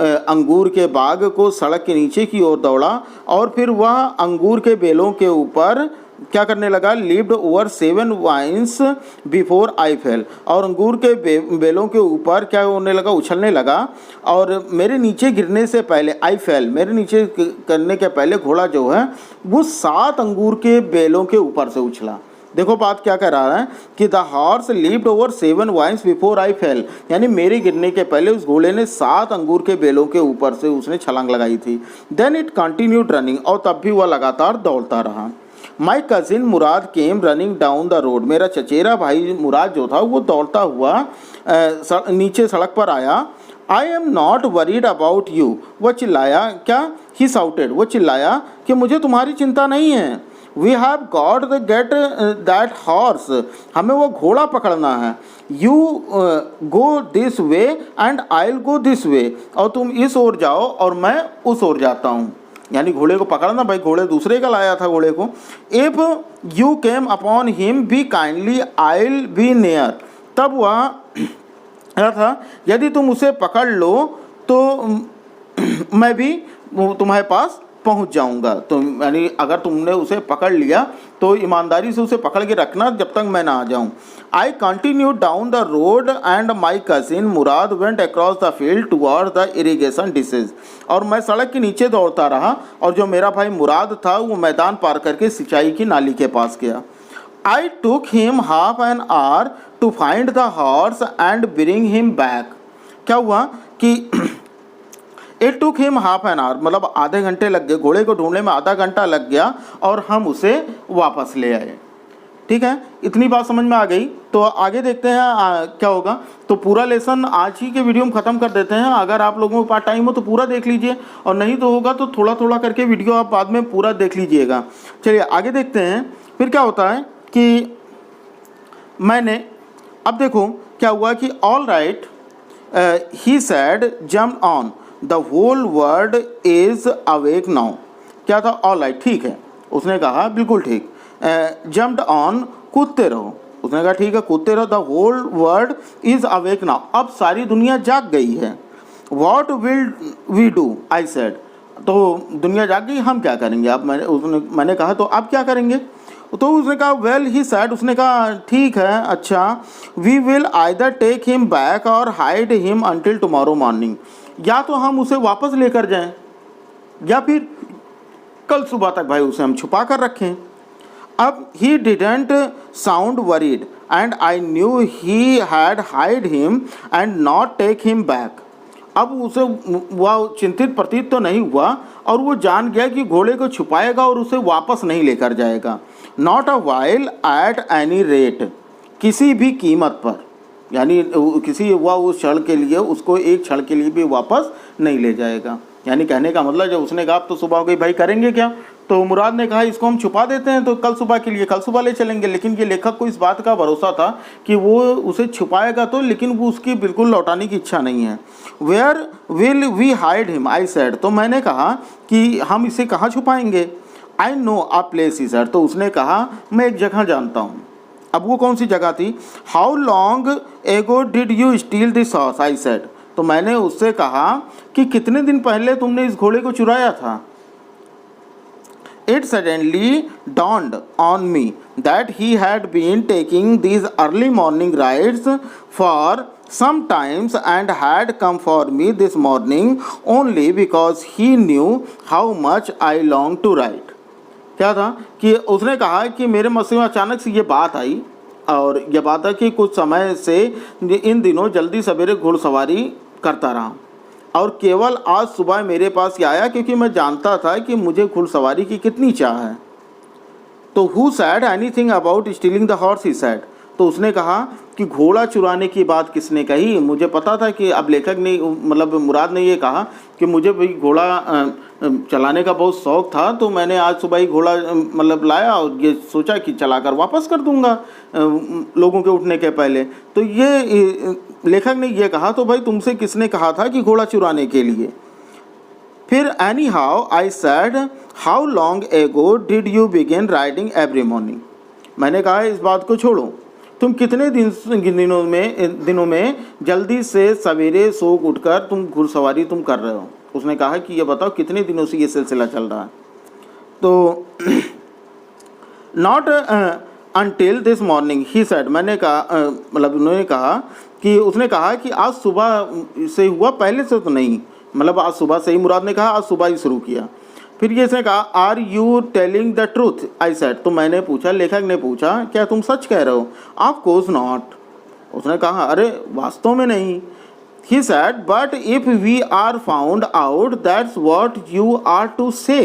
अंगूर के बाग को सड़क के नीचे की ओर दौड़ा और फिर वह अंगूर के बेलों के ऊपर क्या करने लगा, leaped over 7 vines before I fell, और अंगूर के बेलों के ऊपर क्या होने लगा, उछलने लगा और मेरे नीचे गिरने से पहले, आई फेल, मेरे नीचे करने के पहले घोड़ा जो है वो 7 अंगूर के बेलों के ऊपर से उछला। देखो बात क्या कह रहा है कि the horse leaped over 7 vines before I fell, यानी मेरे गिरने के पहले उस घोड़े ने 7 अंगूर के बेलों के ऊपर से उसने छलांग लगाई थी। देन इट कंटिन्यूड रनिंग, और तब भी वह लगातार दौड़ता रहा। माई cousin Murad came running down the road, मेरा चचेरा भाई मुराद जो था वो दौड़ता हुआ नीचे सड़क पर आया। I am not worried about you, वह चिल्लाया, क्या, ही साउटेड, वो चिल्लाया कि मुझे तुम्हारी चिंता नहीं है। We have got the get that horse, हमें वो घोड़ा पकड़ना है। You go this way and I will go this way, और तुम इस ओर जाओ और मैं उस ओर जाता हूँ, यानी घोड़े को पकड़ना, भाई घोड़े दूसरे का लाया था घोड़े को। If you came upon him B kindly I will be near, तब वह क्या था, यदि तुम उसे पकड़ लो तो मैं भी तुम्हारे पास पहुंच जाऊंगा। तो यानी अगर तुमने उसे पकड़ लिया तो ईमानदारी से उसे पकड़ के रखना जब तक मैं ना आ जाऊं। I continue down the road and my cousin Murad went across the field toward the irrigation dishes, और मैं सड़क के नीचे दौड़ता रहा और जो मेरा भाई मुराद था वो मैदान पार करके सिंचाई की नाली के पास गया। I took him half an hour to find the horse and bring him back. क्या हुआ कि it took him half an hour, मतलब आधे घंटे लग गए, घोड़े को ढूंढने में आधा घंटा लग गया और हम उसे वापस ले आए। ठीक है, इतनी बात समझ में आ गई। तो आगे देखते हैं क्या होगा। तो पूरा लेसन आज ही के वीडियो में ख़त्म कर देते हैं। अगर आप लोगों के पास टाइम हो तो पूरा देख लीजिए, और नहीं तो होगा तो थोड़ा थोड़ा करके वीडियो आप बाद में पूरा देख लीजिएगा। चलिए आगे देखते हैं। फिर क्या होता है कि मैंने, अब देखो क्या हुआ कि all right he said jump on the whole world is awake now. क्या था, ऑल राइट, ठीक है, उसने कहा बिल्कुल ठीक। जम्प्ड ऑन, कूदते रहो, उसने कहा ठीक है कूदते रहो। The whole world is awake now, अब सारी दुनिया जाग गई है। What will we do I said, तो दुनिया जाग गई, हम क्या करेंगे। अब मैंने कहा तो आप क्या करेंगे। तो उसने कहा वेल ही सैड, उसने कहा ठीक है अच्छा, we will either take him back or hide him until tomorrow morning, या तो हम उसे वापस लेकर जाएं या फिर कल सुबह तक भाई उसे हम छुपा कर रखें। अब he didn't sound worried and I knew he had hide him and not take him back. अब उसे वह चिंतित प्रतीत तो नहीं हुआ और वो जान गया कि घोड़े को छुपाएगा और उसे वापस नहीं लेकर जाएगा। Not a while at any rate, किसी भी कीमत पर, यानी किसी वह उस क्षण के लिए उसको एक क्षण के लिए भी वापस नहीं ले जाएगा। यानी कहने का मतलब जब उसने कहा अब तो सुबह हो गई भाई करेंगे क्या, तो मुराद ने कहा इसको हम छुपा देते हैं तो कल सुबह के लिए कल सुबह ले चलेंगे। लेकिन ये लेखक को इस बात का भरोसा था कि वो उसे छुपाएगा तो, लेकिन वो उसकी बिल्कुल लौटाने की इच्छा नहीं है। Where will we hide him I said, तो मैंने कहा कि हम इसे कहाँ छुपाएंगे। I know a place he sir, तो उसने कहा मैं एक जगह जानता हूँ। अब वो कौन सी जगह थी। How long ago did you steal this horse I said, तो मैंने उससे कहा कि कितने दिन पहले तुमने इस घोड़े को चुराया था। It suddenly dawned on me that he had been taking these early morning rides for some times and had come for me this morning only because he knew how much I longed to ride. क्या था कि उसने कहा कि मेरे मन में अचानक से ये बात आई, और यह बात है कि कुछ समय से इन दिनों जल्दी सवेरे घुड़सवारी करता रहा और केवल आज सुबह मेरे पास ही आया क्योंकि मैं जानता था कि मुझे घुड़सवारी की कितनी चाह है। तो who said anything about stealing the horse he sad, तो उसने कहा कि घोड़ा चुराने की बात किसने कही। मुझे पता था कि अब लेखक ने मतलब मुराद ने ये कहा कि मुझे भाई घोड़ा चलाने का बहुत शौक़ था, तो मैंने आज सुबह ही घोड़ा मतलब लाया और ये सोचा कि चलाकर वापस कर दूंगा लोगों के उठने के पहले। तो ये लेखक ने ये कहा तो भाई तुमसे किसने कहा था कि घोड़ा चुराने के लिए। फिर any how I sad how long ago did you begin riding every morning, मैंने कहा इस बात को छोड़ो, तुम कितने दिनों में जल्दी से सवेरे सो उठकर तुम घुड़सवारी तुम कर रहे हो। उसने कहा कि ये बताओ कितने दिनों से ये सिलसिला चल रहा है। तो not until this morning he said, मैंने कहा मतलब उन्होंने कहा कि उसने कहा कि आज सुबह से हुआ, पहले से तो नहीं, मतलब आज सुबह से ही मुराद ने कहा आज सुबह ही शुरू किया। फिर ये इसने कहा are you telling the truth I said, तो मैंने पूछा, लेखक ने पूछा क्या तुम सच कह रहे हो। ऑफ कोर्स नॉट, उसने कहा अरे वास्तव में नहीं। He said but if we are found out that's what you are to say,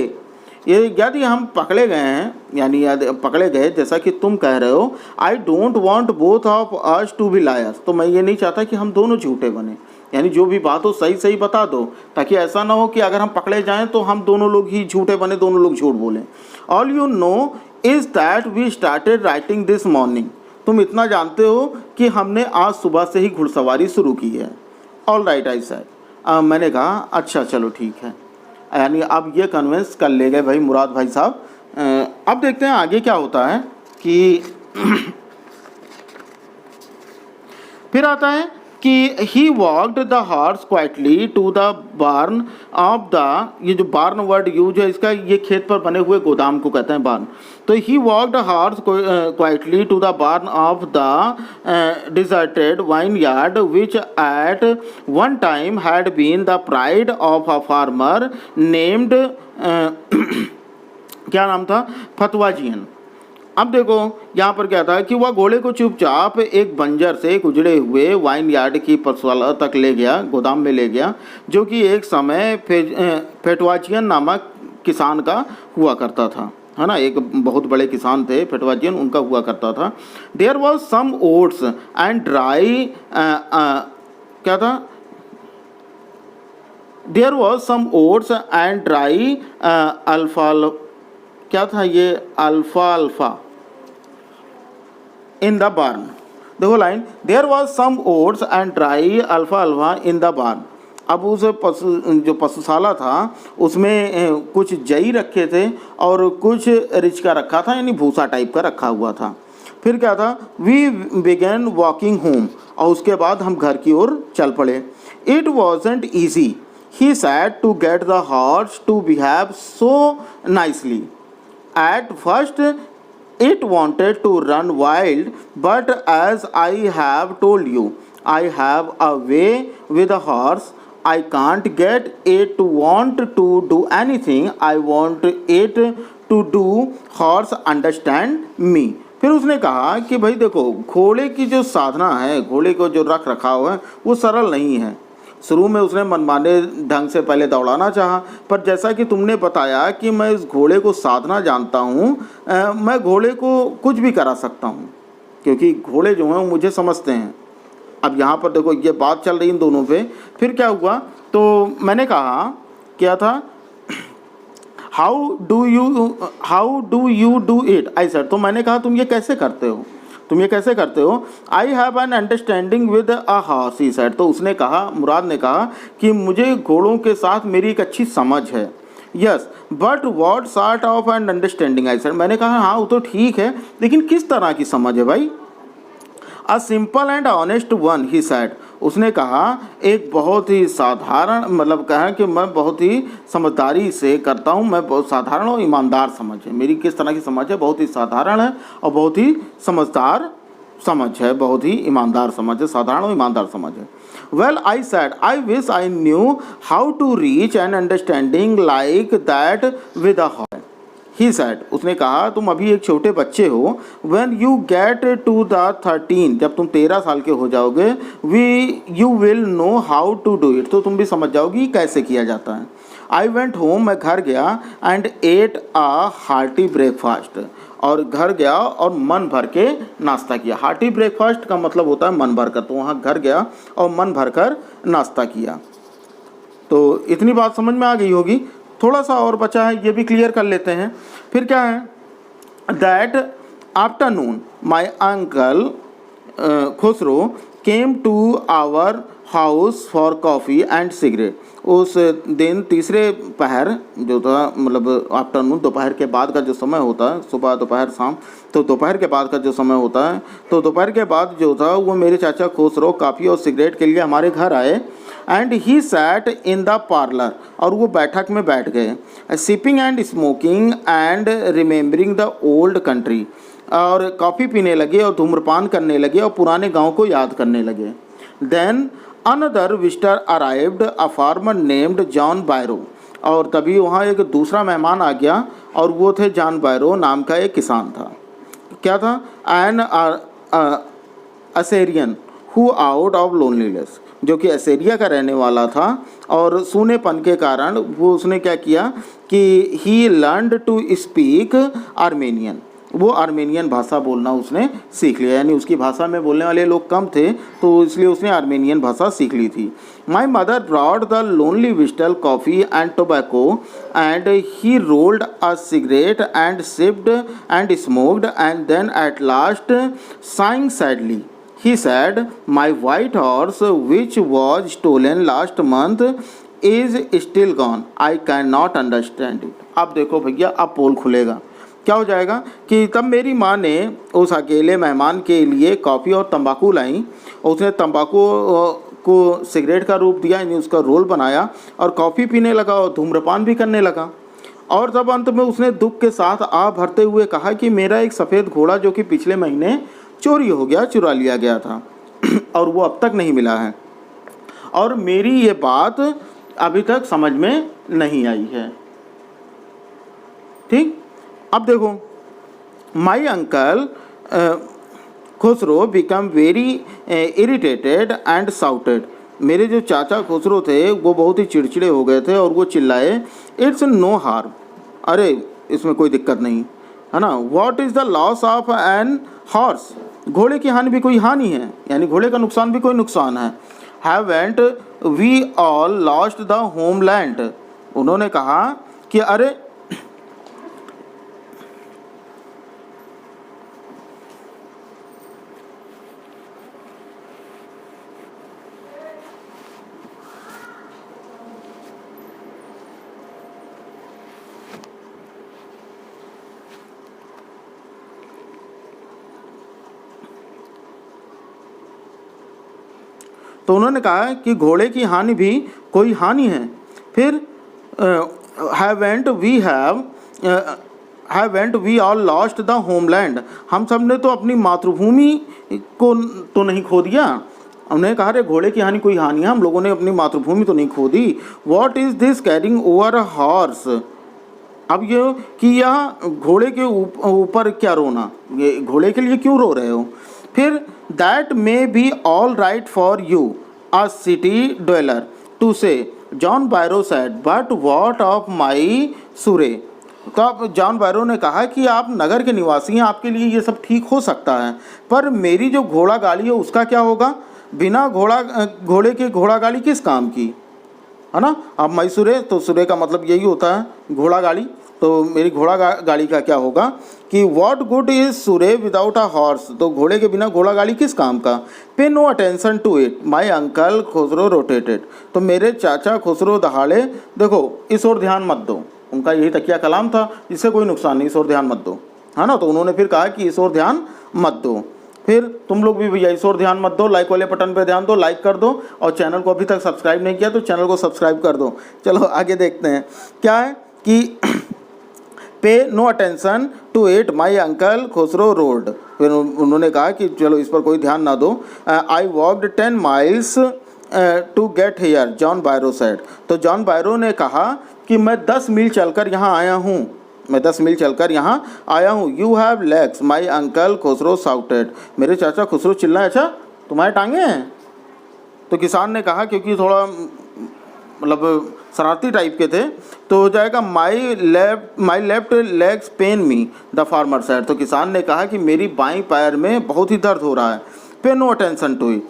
ये यदि हम पकड़े गए हैं, यानी यदि पकड़े गए जैसा कि तुम कह रहे हो, I don't want both of us to be liars, तो मैं ये नहीं चाहता कि हम दोनों झूठे बने, यानी जो भी बात हो सही सही बता दो, ताकि ऐसा ना हो कि अगर हम पकड़े जाएं तो हम दोनों लोग ही झूठे बने, दोनों लोग झूठ बोलें। All you know is that we started riding this morning, तुम इतना जानते हो कि हमने आज सुबह से ही घुड़सवारी शुरू की है। ऑल राइट आई सेड, मैंने कहा अच्छा चलो ठीक है, यानी अब ये कन्विंस कर ले गए भाई मुराद भाई साहब। अब देखते हैं आगे क्या होता है कि फिर आता है कि he walked the horse quietly to the barn of the, ये जो बार्न वर्ड यूज है इसका, ये खेत पर बने हुए गोदाम को कहते हैं बार्न। तो he walked horse quietly to the barn of the deserted vineyard which at one time had been the pride of a farmer named क्या नाम था, फतवाजियन। अब देखो यहाँ पर क्या था कि वह घोड़े को चुपचाप एक बंजर से गुजरे हुए वाइन यार्ड की पशुशाला तक ले गया, गोदाम में ले गया, जो कि एक समय फेटवाजियन नामक किसान का हुआ करता था, है ना, एक बहुत बड़े किसान थे फेटवाजियन, उनका हुआ करता था। There was some oats and dry क्या था, there was some oats and dry alpha, क्या था ये, अल्फा इन द बार्न। देखो line, there was some oats and dry alpha in the barn. अब उस जो पशुशाला था उसमें कुछ जई रखे थे और कुछ रिचका रखा था, यानी भूसा टाइप का रखा हुआ था। फिर क्या था, वी बिगेन वॉकिंग होम, और उसके बाद हम घर की ओर चल पड़े। It wasn't easy, he said, to get the horse to behave so nicely. At first, it wanted to run wild, but as I have told you, I have a way with a horse. I can't get it to want to do anything. I want it to do. Horse understand me. फिर उसने कहा कि भाई देखो, घोड़े की जो साधना है, घोड़े को जो रख रखाव है, वो सरल नहीं है। शुरू में उसने मनमाने ढंग से पहले दौड़ाना चाहा, पर जैसा कि तुमने बताया कि मैं इस घोड़े को साधना जानता हूँ, मैं घोड़े को कुछ भी करा सकता हूँ, क्योंकि घोड़े जो हैं वो मुझे समझते हैं। अब यहाँ पर देखो, ये बात चल रही इन दोनों पे। फिर क्या हुआ, तो मैंने कहा क्या था, how do you do it, I said, तो मैंने कहा तुम ये कैसे करते हो, तुम ये कैसे करते हो। I have an understanding with a horse, he said, तो उसने कहा, मुराद ने कहा कि मुझे घोड़ों के साथ मेरी एक अच्छी समझ है। Yes but what sort of an understanding, I said, मैंने कहा हाँ वो तो ठीक है, लेकिन किस तरह की समझ है भाई। A simple and honest one, he said, उसने कहा एक बहुत ही साधारण, मतलब कहा कि मैं बहुत ही समझदारी से करता हूँ, मैं बहुत साधारण और ईमानदार समझ है मेरी। किस तरह की समझ है, बहुत ही साधारण है और बहुत ही समझदार समझ है, बहुत ही ईमानदार समझ है, साधारण और ईमानदार समझ है। Well I said, I wish I knew how to reach an understanding like that with a horse, he said, उसने कहा तुम अभी एक छोटे बच्चे हो। When you get to the 13, जब तुम 13 साल के हो जाओगे, you will know how to do it, तो तुम भी समझ जाओगी कैसे किया जाता है। आई वेंट होम, मैं घर गया, and at a hearty breakfast, और घर गया और मन भर के नाश्ता किया। हार्टी ब्रेकफास्ट का मतलब होता है मन भर कर, तो वहाँ घर गया और मन भर कर नाश्ता किया। तो इतनी बात समझ में आ गई होगी। थोड़ा सा और बचा है, ये भी क्लियर कर लेते हैं। फिर क्या है, that afternoon my uncle Khosrove came to our house for coffee and cigarette. उस दिन तीसरे पहर जो था, मतलब आफ्टरनून दोपहर के बाद का जो समय होता है, सुबह दोपहर शाम, तो दोपहर के बाद का जो समय होता है, तो दोपहर के बाद जो था वो मेरे चाचा खुसरो कॉफ़ी और सिगरेट के लिए हमारे घर आए। And he sat in the parlour, और वो बैठक में बैठ गए, sipping and smoking and remembering the old country, और कॉफ़ी पीने लगे और धूम्रपान करने लगे और पुराने गांव को याद करने लगे। Then another visitor arrived, a farmer named John Byro, और तभी वहाँ एक दूसरा मेहमान आ गया, और वो थे जॉन बायरो नाम का एक किसान था। क्या था, an Assyrian who out of loneliness, जो कि असेरिया का रहने वाला था, और सूनेपन के कारण वो उसने क्या किया कि ही लर्नड टू स्पीक आर्मेनियन, वो आर्मेनियन भाषा बोलना उसने सीख लिया, यानी उसकी भाषा में बोलने वाले लोग कम थे, तो इसलिए उसने आर्मेनियन भाषा सीख ली थी। My mother brought the lonely visitor coffee and tobacco, and he rolled a cigarette and sipped and smoked, and then at last sighing sadly, he said, my white horse which was stolen last month is still gone. I cannot understand it. अब देखो भैया, अब पोल खुलेगा। क्या हो जाएगा कि तब मेरी माँ ने उस अकेले मेहमान के लिए कॉफ़ी और तंबाकू लाई, और उसने तंबाकू को सिगरेट का रूप दिया, यानी उसका रोल बनाया, और कॉफ़ी पीने लगा और धूम्रपान भी करने लगा। और तब अंत में उसने दुख के साथ आ भरते हुए कहा कि मेरा एक सफ़ेद घोड़ा जो कि पिछले महीने चोरी हो गया, चुरा लिया गया था, और वो अब तक नहीं मिला है, और मेरी ये बात अभी तक समझ में नहीं आई है। ठीक, अब देखो, माई uncle Khusro become very irritated and shouted, मेरे जो चाचा खुसरो थे वो बहुत ही चिड़चिड़े हो गए थे और वो चिल्लाए, इट्स नो हार्म, अरे इसमें कोई दिक्कत नहीं है ना। What is the loss of an horse, घोड़े की हानि भी कोई हानि है, यानी घोड़े का नुकसान भी कोई नुकसान है। Haven't we all lost the homeland, उन्होंने कहा कि अरे तो उन्होंने कहा कि घोड़े की हानि भी कोई हानि है। फिर haven't we all lost the homeland, हम सब ने तो अपनी मातृभूमि को तो नहीं खो दिया। उन्होंने कहा रे घोड़े की हानि कोई हानि है, हम लोगों ने अपनी मातृभूमि तो नहीं खो दी। What is this caring over a horse, अब ये कि यह घोड़े के ऊपर क्या रोना, ये घोड़े के लिए क्यों रो रहे हो। फिर that may be all right for you a city dweller to say, John Byro said, but what of my surrey. तो अब जॉन बायरो ने कहा कि आप नगर के निवासी हैं, आपके लिए ये सब ठीक हो सकता है, पर मेरी जो घोड़ा गाड़ी है उसका क्या होगा। बिना घोड़े के घोड़ा गाड़ी किस काम की, है ना। अब मैसूरे, तो सुरे का मतलब यही होता है घोड़ा गाड़ी, तो मेरी घोड़ा गाड़ी का क्या होगा कि व्हाट गुड इज सुरे विदाउट अ हॉर्स, तो घोड़े के बिना घोड़ा गाड़ी किस काम का। Pay no attention to it my uncle Khosrove rotated, तो मेरे चाचा खुसरो दहाड़े, देखो इस ओर ध्यान मत दो, उनका यही तकिया कलाम था, इससे कोई नुकसान नहीं, इस ओर ध्यान मत दो, है ना। तो उन्होंने फिर कहा कि इस ओर ध्यान मत दो। फिर तुम लोग भी भैया इस ओर ध्यान मत दो, लाइक वाले बटन पे ध्यान दो, लाइक कर दो, और चैनल को अभी तक सब्सक्राइब नहीं किया तो चैनल को सब्सक्राइब कर दो। चलो आगे देखते हैं क्या है कि pay no attention to it my uncle Khosrove roared, फिर उन्होंने कहा कि चलो इस पर कोई ध्यान ना दो। I walked 10 miles to get here, John Byro said, तो जॉन बायरो ने कहा कि मैं 10 मील चलकर यहाँ आया हूँ, मैं 10 मील चलकर यहाँ आया हूँ। You have legs my uncle Khusro shouted, मेरे चाचा खुसरो चिल्लाए, अच्छा तुम्हारे टांगे हैं। तो किसान ने कहा, क्योंकि थोड़ा मतलब शरारती टाइप के थे, तो हो जाएगा my left legs pain me, the farmer said, तो किसान ने कहा कि मेरी बाईं पैर में बहुत ही दर्द हो रहा है। पे नो अटेंशन टू इट,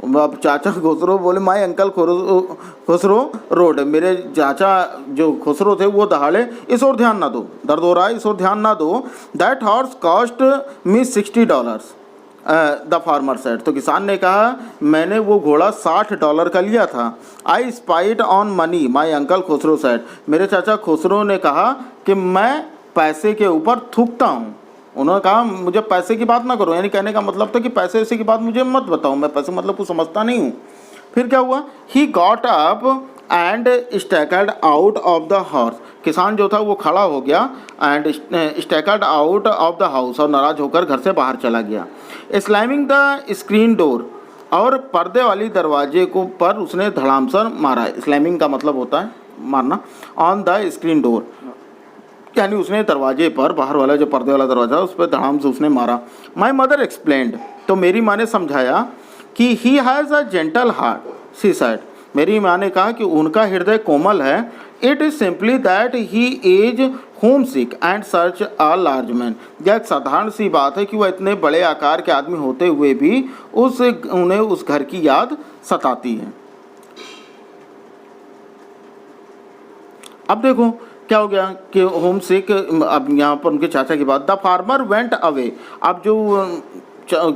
अब चाचा खुसरो बोले माई अंकल खुसरो रोड, मेरे चाचा जो खुसरो थे वो दहाड़े, इस ओर ध्यान ना दो, दर्द हो रहा है इस ओर ध्यान ना दो। That horse cost me $60, the farmer said, तो किसान ने कहा मैंने वो घोड़ा $60 का लिया था। I spite on money my uncle Khosrove said, मेरे चाचा खुसरो ने कहा कि मैं पैसे के ऊपर थूकता हूँ। उन्होंने कहा मुझे पैसे की बात ना करो, यानी कहने का मतलब था कि पैसे वैसे की बात मुझे मत बताओ, मैं पैसे मतलब कुछ समझता नहीं हूँ। फिर क्या हुआ, he got up and staggered out of the horse, किसान जो था वो खड़ा हो गया and staggered out of the house, और नाराज होकर घर से बाहर चला गया। स्लैमिंग द स्क्रीन डोर, और पर्दे वाली दरवाजे को पर उसने धड़ाम से मारा। स्लैमिंग का मतलब होता है मारना। ऑन द स्क्रीन डोर, यानी उसने दरवाजे पर, बाहर वाला जो पर्दे वाला दरवाजा उस पर धड़ाम से उसने मारा। माई मदर एक्सप्लेन्ड, तो मेरी माँ ने समझाया कि he has a gentle heart, she said, मेरी माँ ने कहा कि उनका हृदय कोमल है। It is simply that he is home sick and search a large man, यह एक साधारण सी बात है कि वह इतने बड़े आकार के आदमी होते हुए भी उन्हें उस घर की याद सताती है। अब देखो क्या हो गया कि होम सिक, अब यहाँ पर उनके चाचा की बात। द फार्मर वेंट अवे, अब जो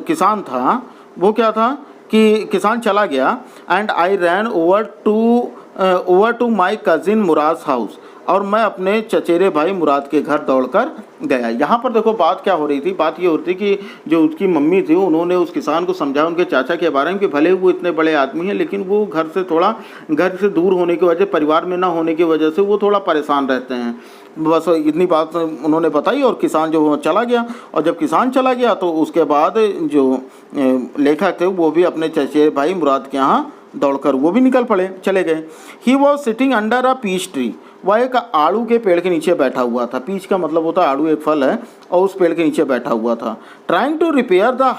किसान था वो क्या था कि किसान चला गया। And I ran over to my cousin Mourad house, और मैं अपने चचेरे भाई मुराद के घर दौड़कर गया। यहाँ पर देखो बात क्या हो रही थी, बात ये हो रही थी कि जो उसकी मम्मी थी उन्होंने उस किसान को समझाया उनके चाचा के बारे में कि भले वो इतने बड़े आदमी हैं लेकिन वो घर से दूर होने की वजह, परिवार में ना होने की वजह से वो थोड़ा परेशान रहते हैं। बस इतनी बात उन्होंने बताई और किसान जो चला गया। और जब किसान चला गया तो उसके बाद जो लेखक थे वो भी अपने चचेरे भाई मुराद के यहाँ दौड़कर वो भी चले गए। He was sitting under a peach tree, वह एक आड़ू के पेड़ के नीचे बैठा हुआ था। पीच का मतलब होता है आड़ू, एक फल है, और उस पेड़ के नीचे बैठा हुआ था। Trying to repair the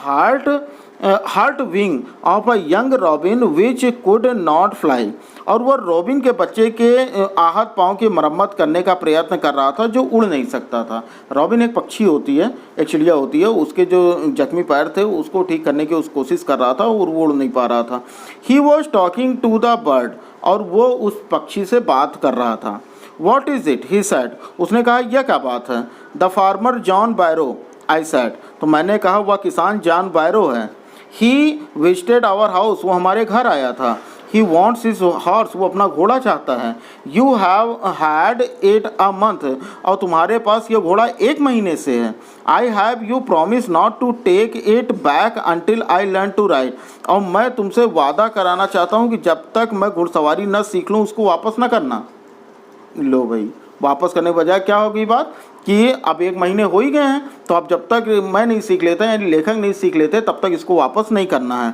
hurt wing of a young robin which could not fly, और वह रॉबिन के बच्चे के आहत पाँव की मरम्मत करने का प्रयत्न कर रहा था जो उड़ नहीं सकता था। रॉबिन एक पक्षी होती है, एक चिड़िया होती है, उसके जो जख्मी पैर थे उसको ठीक करने की कोशिश कर रहा था और वो उड़ नहीं पा रहा था। He was talking to the bird, और वो उस पक्षी से बात कर रहा था। What is it, he said, उसने कहा यह क्या बात है। The farmer John Byro, I said, तो मैंने कहा वह किसान जॉन बायरो है। ही विजिटेड आवर हाउस, वो हमारे घर आया था। ही वॉन्ट्स हिज हॉर्स, वो अपना घोड़ा चाहता है। You have had it a month, और तुम्हारे पास ये घोड़ा 1 महीने से है। I have you promise not to take it back until I learn to ride, और मैं तुमसे वादा कराना चाहता हूँ कि जब तक मैं घुड़सवारी न सीख लूँ उसको वापस न करना। लो भाई, वापस करने के बजाय क्या होगी बात कि अब 1 महीने हो ही गए हैं, तो अब जब तक मैं नहीं सीख लेता यानी लेखक नहीं सीख लेते तब तक इसको वापस नहीं करना है।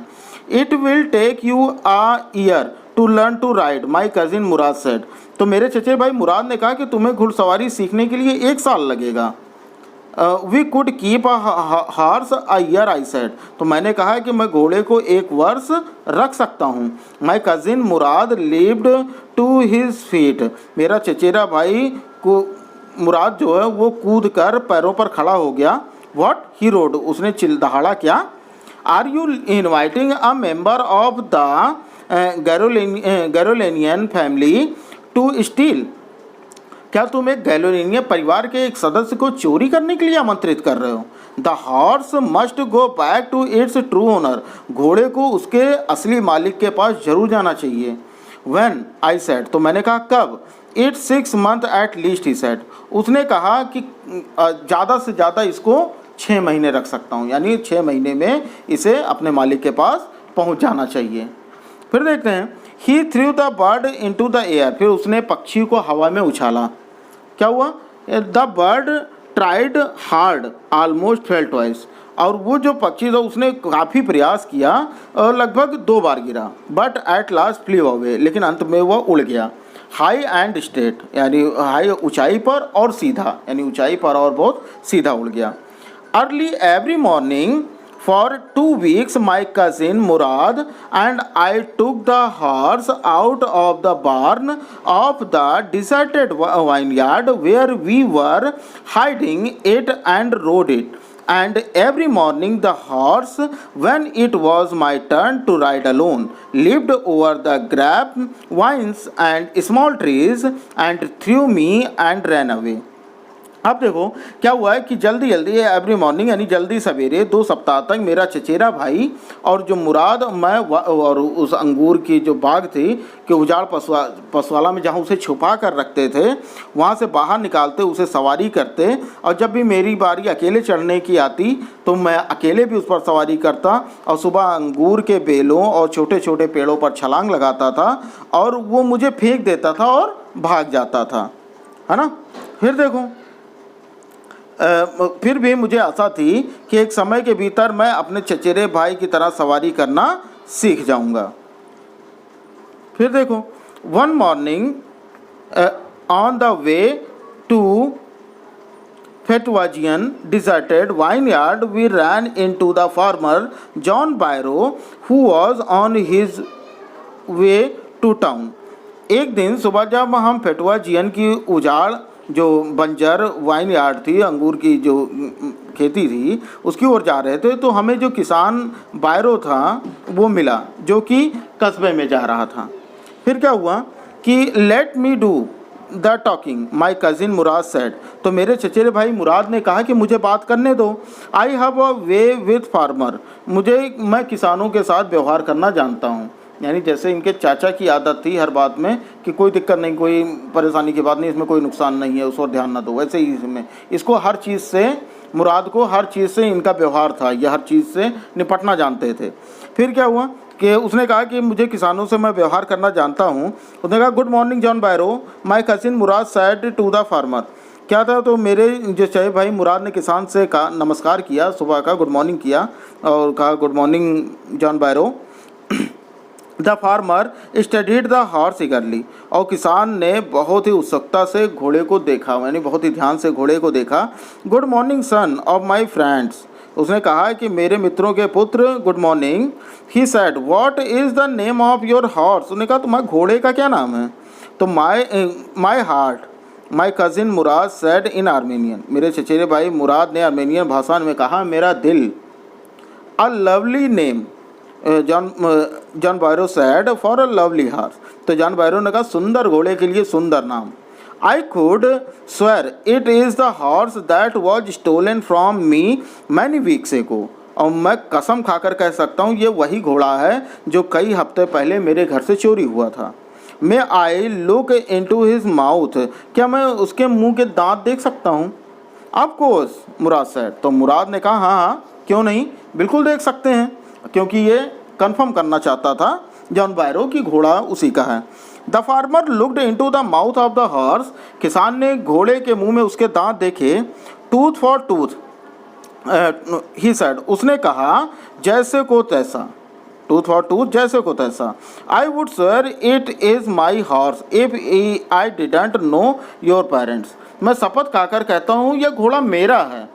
It will take you a year to learn to ride, my cousin Mourad said. तो मेरे चचे भाई मुराद ने कहा कि तुम्हें घुड़सवारी सीखने के लिए 1 साल लगेगा। We could keep a horse a year, I said. तो मैंने कहा कि मैं घोड़े को 1 वर्ष रख सकता हूँ। My cousin Mourad lived to his feet, मेरा चचेरा भाई को मुराद जो है वो कूद कर पैरों पर खड़ा हो गया। वॉट, ही रोड, उसने चिल दहाड़ा क्या। Are you inviting a member of the Garoghlanian family to steal, क्या तुम एक गैलोनियन परिवार के एक सदस्य को चोरी करने के लिए आमंत्रित कर रहे हो। The horse must go back to its true owner, घोड़े को उसके असली मालिक के पास जरूर जाना चाहिए। व्हेन, आई सेड, तो मैंने कहा कब। It's 6 months at least, he said, उसने कहा कि ज़्यादा से ज़्यादा इसको 6 महीने रख सकता हूँ, यानी 6 महीने में इसे अपने मालिक के पास पहुँच जाना चाहिए। फिर देखते हैं, he threw the bird into the air, फिर उसने पक्षी को हवा में उछाला। क्या हुआ, the bird tried hard almost fell twice, और वो जो पक्षी था उसने काफ़ी प्रयास किया और लगभग 2 बार गिरा। But at last flew away, लेकिन अंत में वह उड़ गया। हाई एंड स्ट्रेट, यानी हाई ऊंचाई पर और सीधा, यानी ऊंचाई पर और बहुत सीधा उड़ गया। Early every morning for 2 weeks my cousin Murad and I took the horse out of the barn of the deserted vineyard where we were hiding it and rode it. And every morning the horse, when it was my turn to ride alone, leaped over the grapevines and small trees and threw me and ran away. अब देखो क्या हुआ है कि जल्दी जल्दी every morning यानी जल्दी सवेरे 2 सप्ताह तक मेरा चचेरा भाई और जो मुराद, मैं और उस अंगूर की जो बाग थी कि उजाड़ पशुवाला में जहाँ उसे छुपा कर रखते थे वहाँ से बाहर निकालते, उसे सवारी करते, और जब भी मेरी बारी अकेले चढ़ने की आती तो मैं अकेले भी उस पर सवारी करता और सुबह अंगूर के बेलों और छोटे छोटे पेड़ों पर छलांग लगाता था और वो मुझे फेंक देता था और भाग जाता था, है ना। फिर देखो फिर भी मुझे आशा थी कि एक समय के भीतर मैं अपने चचेरे भाई की तरह सवारी करना सीख जाऊंगा। फिर देखो, one morning on the way to Fetvajian deserted vineyard we ran into the farmer John Byro who was on his way to town. एक दिन सुबह जब हम फेटवाजियन की उजाड़ जो बंजर वाइन यार्ड थी, अंगूर की जो खेती थी, उसकी ओर जा रहे थे तो हमें जो किसान बायरो था वो मिला जो कि कस्बे में जा रहा था। फिर क्या हुआ कि let me do the talking, my cousin Mourad said, तो मेरे चचेरे भाई मुराद ने कहा कि मुझे बात करने दो। आई have a way with farmer, मैं किसानों के साथ व्यवहार करना जानता हूँ, यानी जैसे इनके चाचा की आदत थी हर बात में कि कोई दिक्कत नहीं, कोई परेशानी की बात नहीं, इसमें कोई नुकसान नहीं है, उस पर ध्यान ना दो, वैसे ही इसमें इसको हर चीज़ से, मुराद को हर चीज़ से इनका व्यवहार था, यह हर चीज़ से निपटना जानते थे। फिर क्या हुआ कि उसने कहा कि मुझे किसानों से मैं व्यवहार करना जानता हूँ। उसने कहा good morning John Byro, my cousin Mourad said to the farmer. क्या था, तो मेरे जो चाहे भाई मुराद ने किसान से कहा, नमस्कार किया, सुबह का गुड मॉर्निंग किया और कहा good morning John बायरो। The farmer studied the horse ईगरली, और किसान ने बहुत ही उत्सुकता से घोड़े को देखा, यानी बहुत ही ध्यान से घोड़े को देखा। Good morning son of my friends, उसने कहा कि मेरे मित्रों के पुत्र good morning. He said what is the name of your horse, उसने कहा तुम्हारे घोड़े का क्या नाम है। तो my heart, my cousin Mourad said in Armenian, मेरे चचेरे भाई मुराद ने आर्मेनियन भाषा में कहा मेरा दिल। A lovely name, John Byro said for a lovely horse, तो जॉन बायरो ने कहा सुंदर घोड़े के लिए सुंदर नाम। I could swear it is the horse that was stolen from me many weeks ago, और मैं कसम खाकर कह सकता हूँ ये वही घोड़ा है जो कई हफ्ते पहले मेरे घर से चोरी हुआ था। मैं I look into his mouth, क्या मैं उसके मुंह के दांत देख सकता हूँ? Of course, Murad said. तो मुराद ने कहा हाँ हाँ क्यों नहीं, बिल्कुल देख सकते हैं, क्योंकि ये कंफर्म करना चाहता था जॉन बायरो की घोड़ा उसी का है। The farmer looked into the mouth of the horse, किसान ने घोड़े के मुंह में उसके दांत देखे। Tooth for tooth he said, उसने कहा जैसे को तैसा, टूथ फॉर टूथ, जैसे को तैसा। I would swear it is my horse if I didn't know your parents, मैं शपथ खाकर कहता हूँ यह घोड़ा मेरा है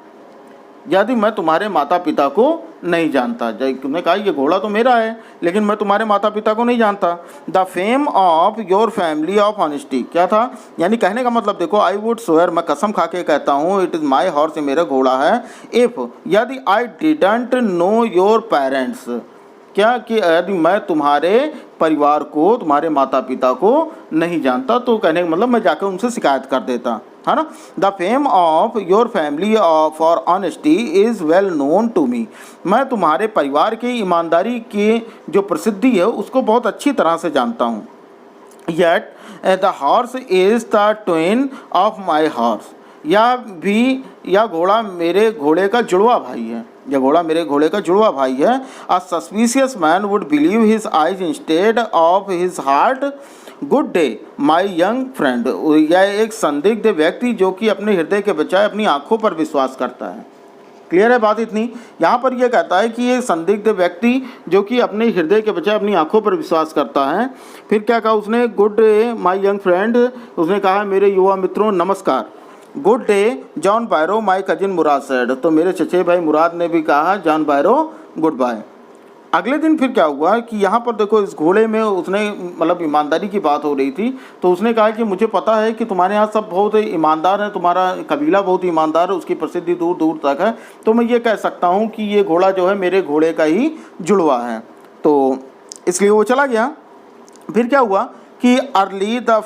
यदि मैं तुम्हारे माता पिता को नहीं जानता। तुमने कहा ये घोड़ा तो मेरा है लेकिन मैं तुम्हारे माता पिता को नहीं जानता। The fame of your family of honesty, क्या था, यानी कहने का मतलब देखो, आई वुड स्वेयर, मैं कसम खा के कहता हूँ, इट इज़ माई हॉर्स, मेरा घोड़ा है, इफ़, यदि I didn't know your parents, क्या कि यदि मैं तुम्हारे परिवार को, तुम्हारे माता पिता को नहीं जानता, तो कहने का मतलब मैं जाकर उनसे शिकायत कर देता, है ना। The fame of your family for honesty is well known to me, मैं तुम्हारे परिवार की ईमानदारी की जो प्रसिद्धि है उसको बहुत अच्छी तरह से जानता हूँ। Yet the horse is the twin of my horse, यह घोड़ा मेरे घोड़े का जुड़वा भाई है, यह घोड़ा मेरे घोड़े का जुड़वा भाई है। A suspicious man would believe his eyes instead of his heart, good day my young friend, यह एक संदिग्ध व्यक्ति जो कि अपने हृदय के बजाय अपनी आंखों पर विश्वास करता है। क्लियर है बात इतनी? यहाँ पर यह कहता है कि ये संदिग्ध व्यक्ति जो कि अपने हृदय के बजाय अपनी आंखों पर विश्वास करता है। फिर क्या कहा उसने, good day my young friend, उसने कहा मेरे युवा मित्रों नमस्कार। Good day John Byro my cousin Mourad said, तो मेरे चचे भाई मुराद ने भी कहा जॉन बायरो गुड बाय। अगले दिन फिर क्या हुआ कि यहाँ पर देखो इस घोड़े में उसने मतलब ईमानदारी की बात हो रही थी, तो उसने कहा कि मुझे पता है कि तुम्हारे यहाँ सब बहुत ईमानदार हैं, तुम्हारा कबीला बहुत ईमानदार है, उसकी प्रसिद्धि दूर दूर तक है, तो मैं ये कह सकता हूँ कि ये घोड़ा जो है मेरे घोड़े का ही जुड़वा है। तो इसलिए वो चला गया। फिर क्या हुआ कि early the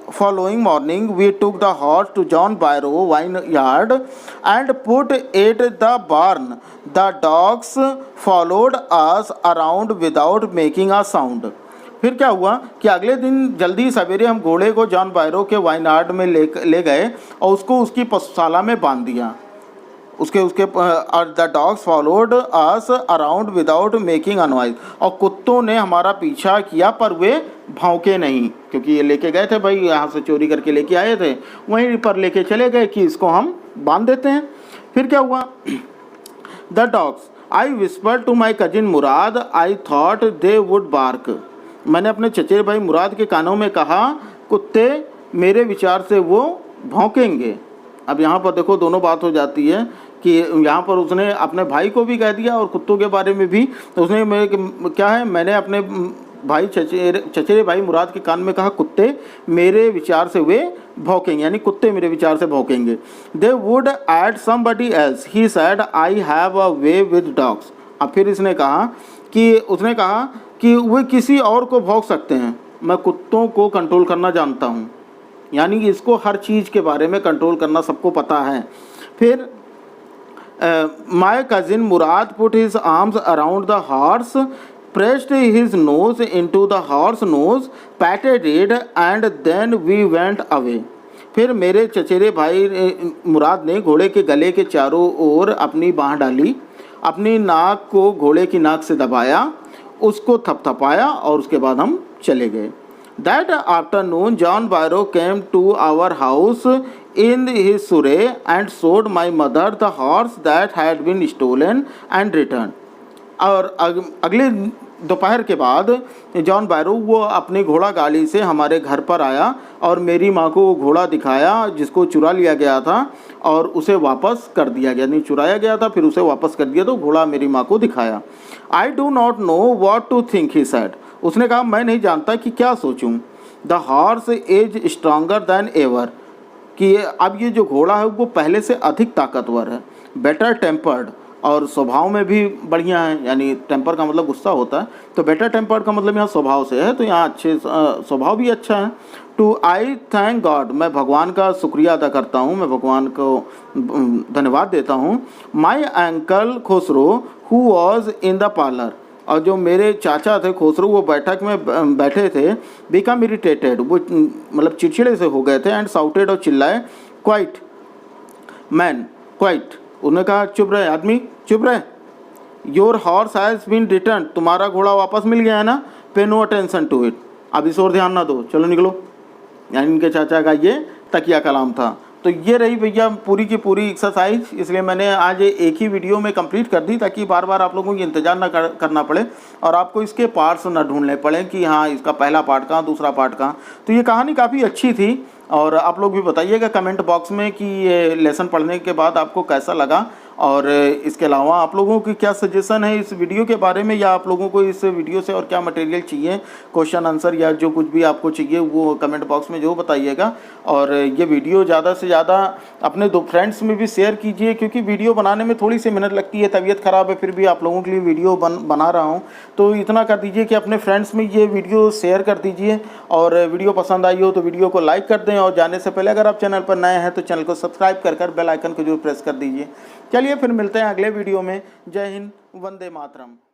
following morning we took the horse to John Byro vineyard and put it the barn, the dogs followed us around without making a sound. फिर क्या हुआ कि अगले दिन जल्दी सवेरे हम घोड़े को जॉन बायरो के वाइन यार्ड में ले गए और उसको उसकी पशुशाला में बांध दिया। उसके the dogs followed us around without making a noise, और कुत्तों ने हमारा पीछा किया पर वे भौंके नहीं, क्योंकि ये लेके गए थे भाई, यहाँ से चोरी करके लेके आए थे, वहीं पर लेके चले गए कि इसको हम बांध देते हैं। फिर क्या हुआ, the dogs, I whisper to my cousin Mourad, I thought they would bark, मैंने अपने चचेरे भाई मुराद के कानों में कहा कुत्ते मेरे विचार से वो भौंकेंगे। अब यहाँ पर देखो दोनों बात हो जाती है कि यहाँ पर उसने अपने भाई को भी कह दिया और कुत्तों के बारे में भी, तो उसने क्या है, मैंने अपने भाई चचेरे भाई मुराद के कान में कहा कुत्ते मेरे विचार से वे भौंकेंगे, यानी कुत्ते मेरे विचार से भौंकेंगे। They would add somebody else, he said I have a way with dogs. अब फिर उसने कहा कि वे किसी और को भौंक सकते हैं, मैं कुत्तों को कंट्रोल करना जानता हूँ, यानी कि इसको हर चीज़ के बारे में कंट्रोल करना सबको पता है। फिर माई cousin Murad put his arms around the horse, pressed his nose into the horse nose, patted it and then we went away। फिर मेरे चचेरे भाई मुराद ने घोड़े के गले के चारों ओर अपनी बाँह डाली, अपनी नाक को घोड़े की नाक से दबाया, उसको थपथपाया और उसके बाद हम चले गए। That afternoon John Bairo came to our house in his surrey and showed my mother the horse that had been stolen and returned। और अगले दोपहर के बाद जॉन बायरो वो अपनी घोड़ा गाड़ी से हमारे घर पर आया और मेरी माँ को वो घोड़ा दिखाया जिसको चुरा लिया गया था और उसे वापस कर दिया गया, नहीं चुराया गया था फिर उसे वापस कर दिया, तो घोड़ा मेरी माँ को दिखाया। I do not know what to think he said, उसने कहा मैं नहीं जानता कि क्या सोचूं। The horse is stronger than ever, कि अब ये जो घोड़ा है वो पहले से अधिक ताकतवर है। बेटर टेम्पर्ड, और स्वभाव में भी बढ़िया हैं, यानी टेम्पर का मतलब गुस्सा होता है, तो बेटर टेम्पर्ड का मतलब यहाँ स्वभाव से है, तो यहाँ अच्छे स्वभाव भी अच्छा है। टू आई थैंक गॉड, मैं भगवान का शुक्रिया अदा करता हूँ, मैं भगवान को धन्यवाद देता हूँ। माई uncle Khusro who was in the parlour, और जो मेरे चाचा थे खुसरो वो बैठक में बैठे थे, बिकम इरिटेटेड, वो मतलब चिड़चिड़े से हो गए थे, एंड साउटेड, और चिल्लाए, क्वाइट मैन, क्वाइट, उन्होंने कहा चुप रहे आदमी, चुप रहे, your horse has been return, तुम्हारा घोड़ा वापस मिल गया है ना, पे नो अटेंशन टू इट, अब इस और ध्यान ना दो, चलो निकलो। यानी इनके चाचा का ये तकिया कलाम था। तो ये रही भैया पूरी की पूरी एक्सरसाइज, इसलिए मैंने आज एक ही वीडियो में कंप्लीट कर दी ताकि बार बार आप लोगों को इंतज़ार ना करना पड़े और आपको इसके पार्ट्स ना ढूंढने पड़े कि हाँ इसका पहला पार्ट कहाँ, दूसरा पार्ट कहाँ। तो ये कहानी काफ़ी अच्छी थी, और आप लोग भी बताइएगा कमेंट बॉक्स में कि ये लेसन पढ़ने के बाद आपको कैसा लगा, और इसके अलावा आप लोगों की क्या सजेशन है इस वीडियो के बारे में, या आप लोगों को इस वीडियो से और क्या मटेरियल चाहिए, क्वेश्चन आंसर या जो कुछ भी आपको चाहिए वो कमेंट बॉक्स में जो बताइएगा। और ये वीडियो ज़्यादा से ज़्यादा अपने दो फ्रेंड्स में भी शेयर कीजिए, क्योंकि वीडियो बनाने में थोड़ी सी मेहनत लगती है, तबीयत ख़राब है फिर भी आप लोगों के लिए वीडियो बना रहा हूँ, तो इतना कर दीजिए कि अपने फ्रेंड्स में ये वीडियो शेयर कर दीजिए, और वीडियो पसंद आई हो तो वीडियो को लाइक कर दें, और जाने से पहले अगर आप चैनल पर नए हैं तो चैनल को सब्सक्राइब कर बेल आइकन को जरूर प्रेस कर दीजिए। चलिए फिर मिलते हैं अगले वीडियो में। जय हिंद, वंदे मातरम।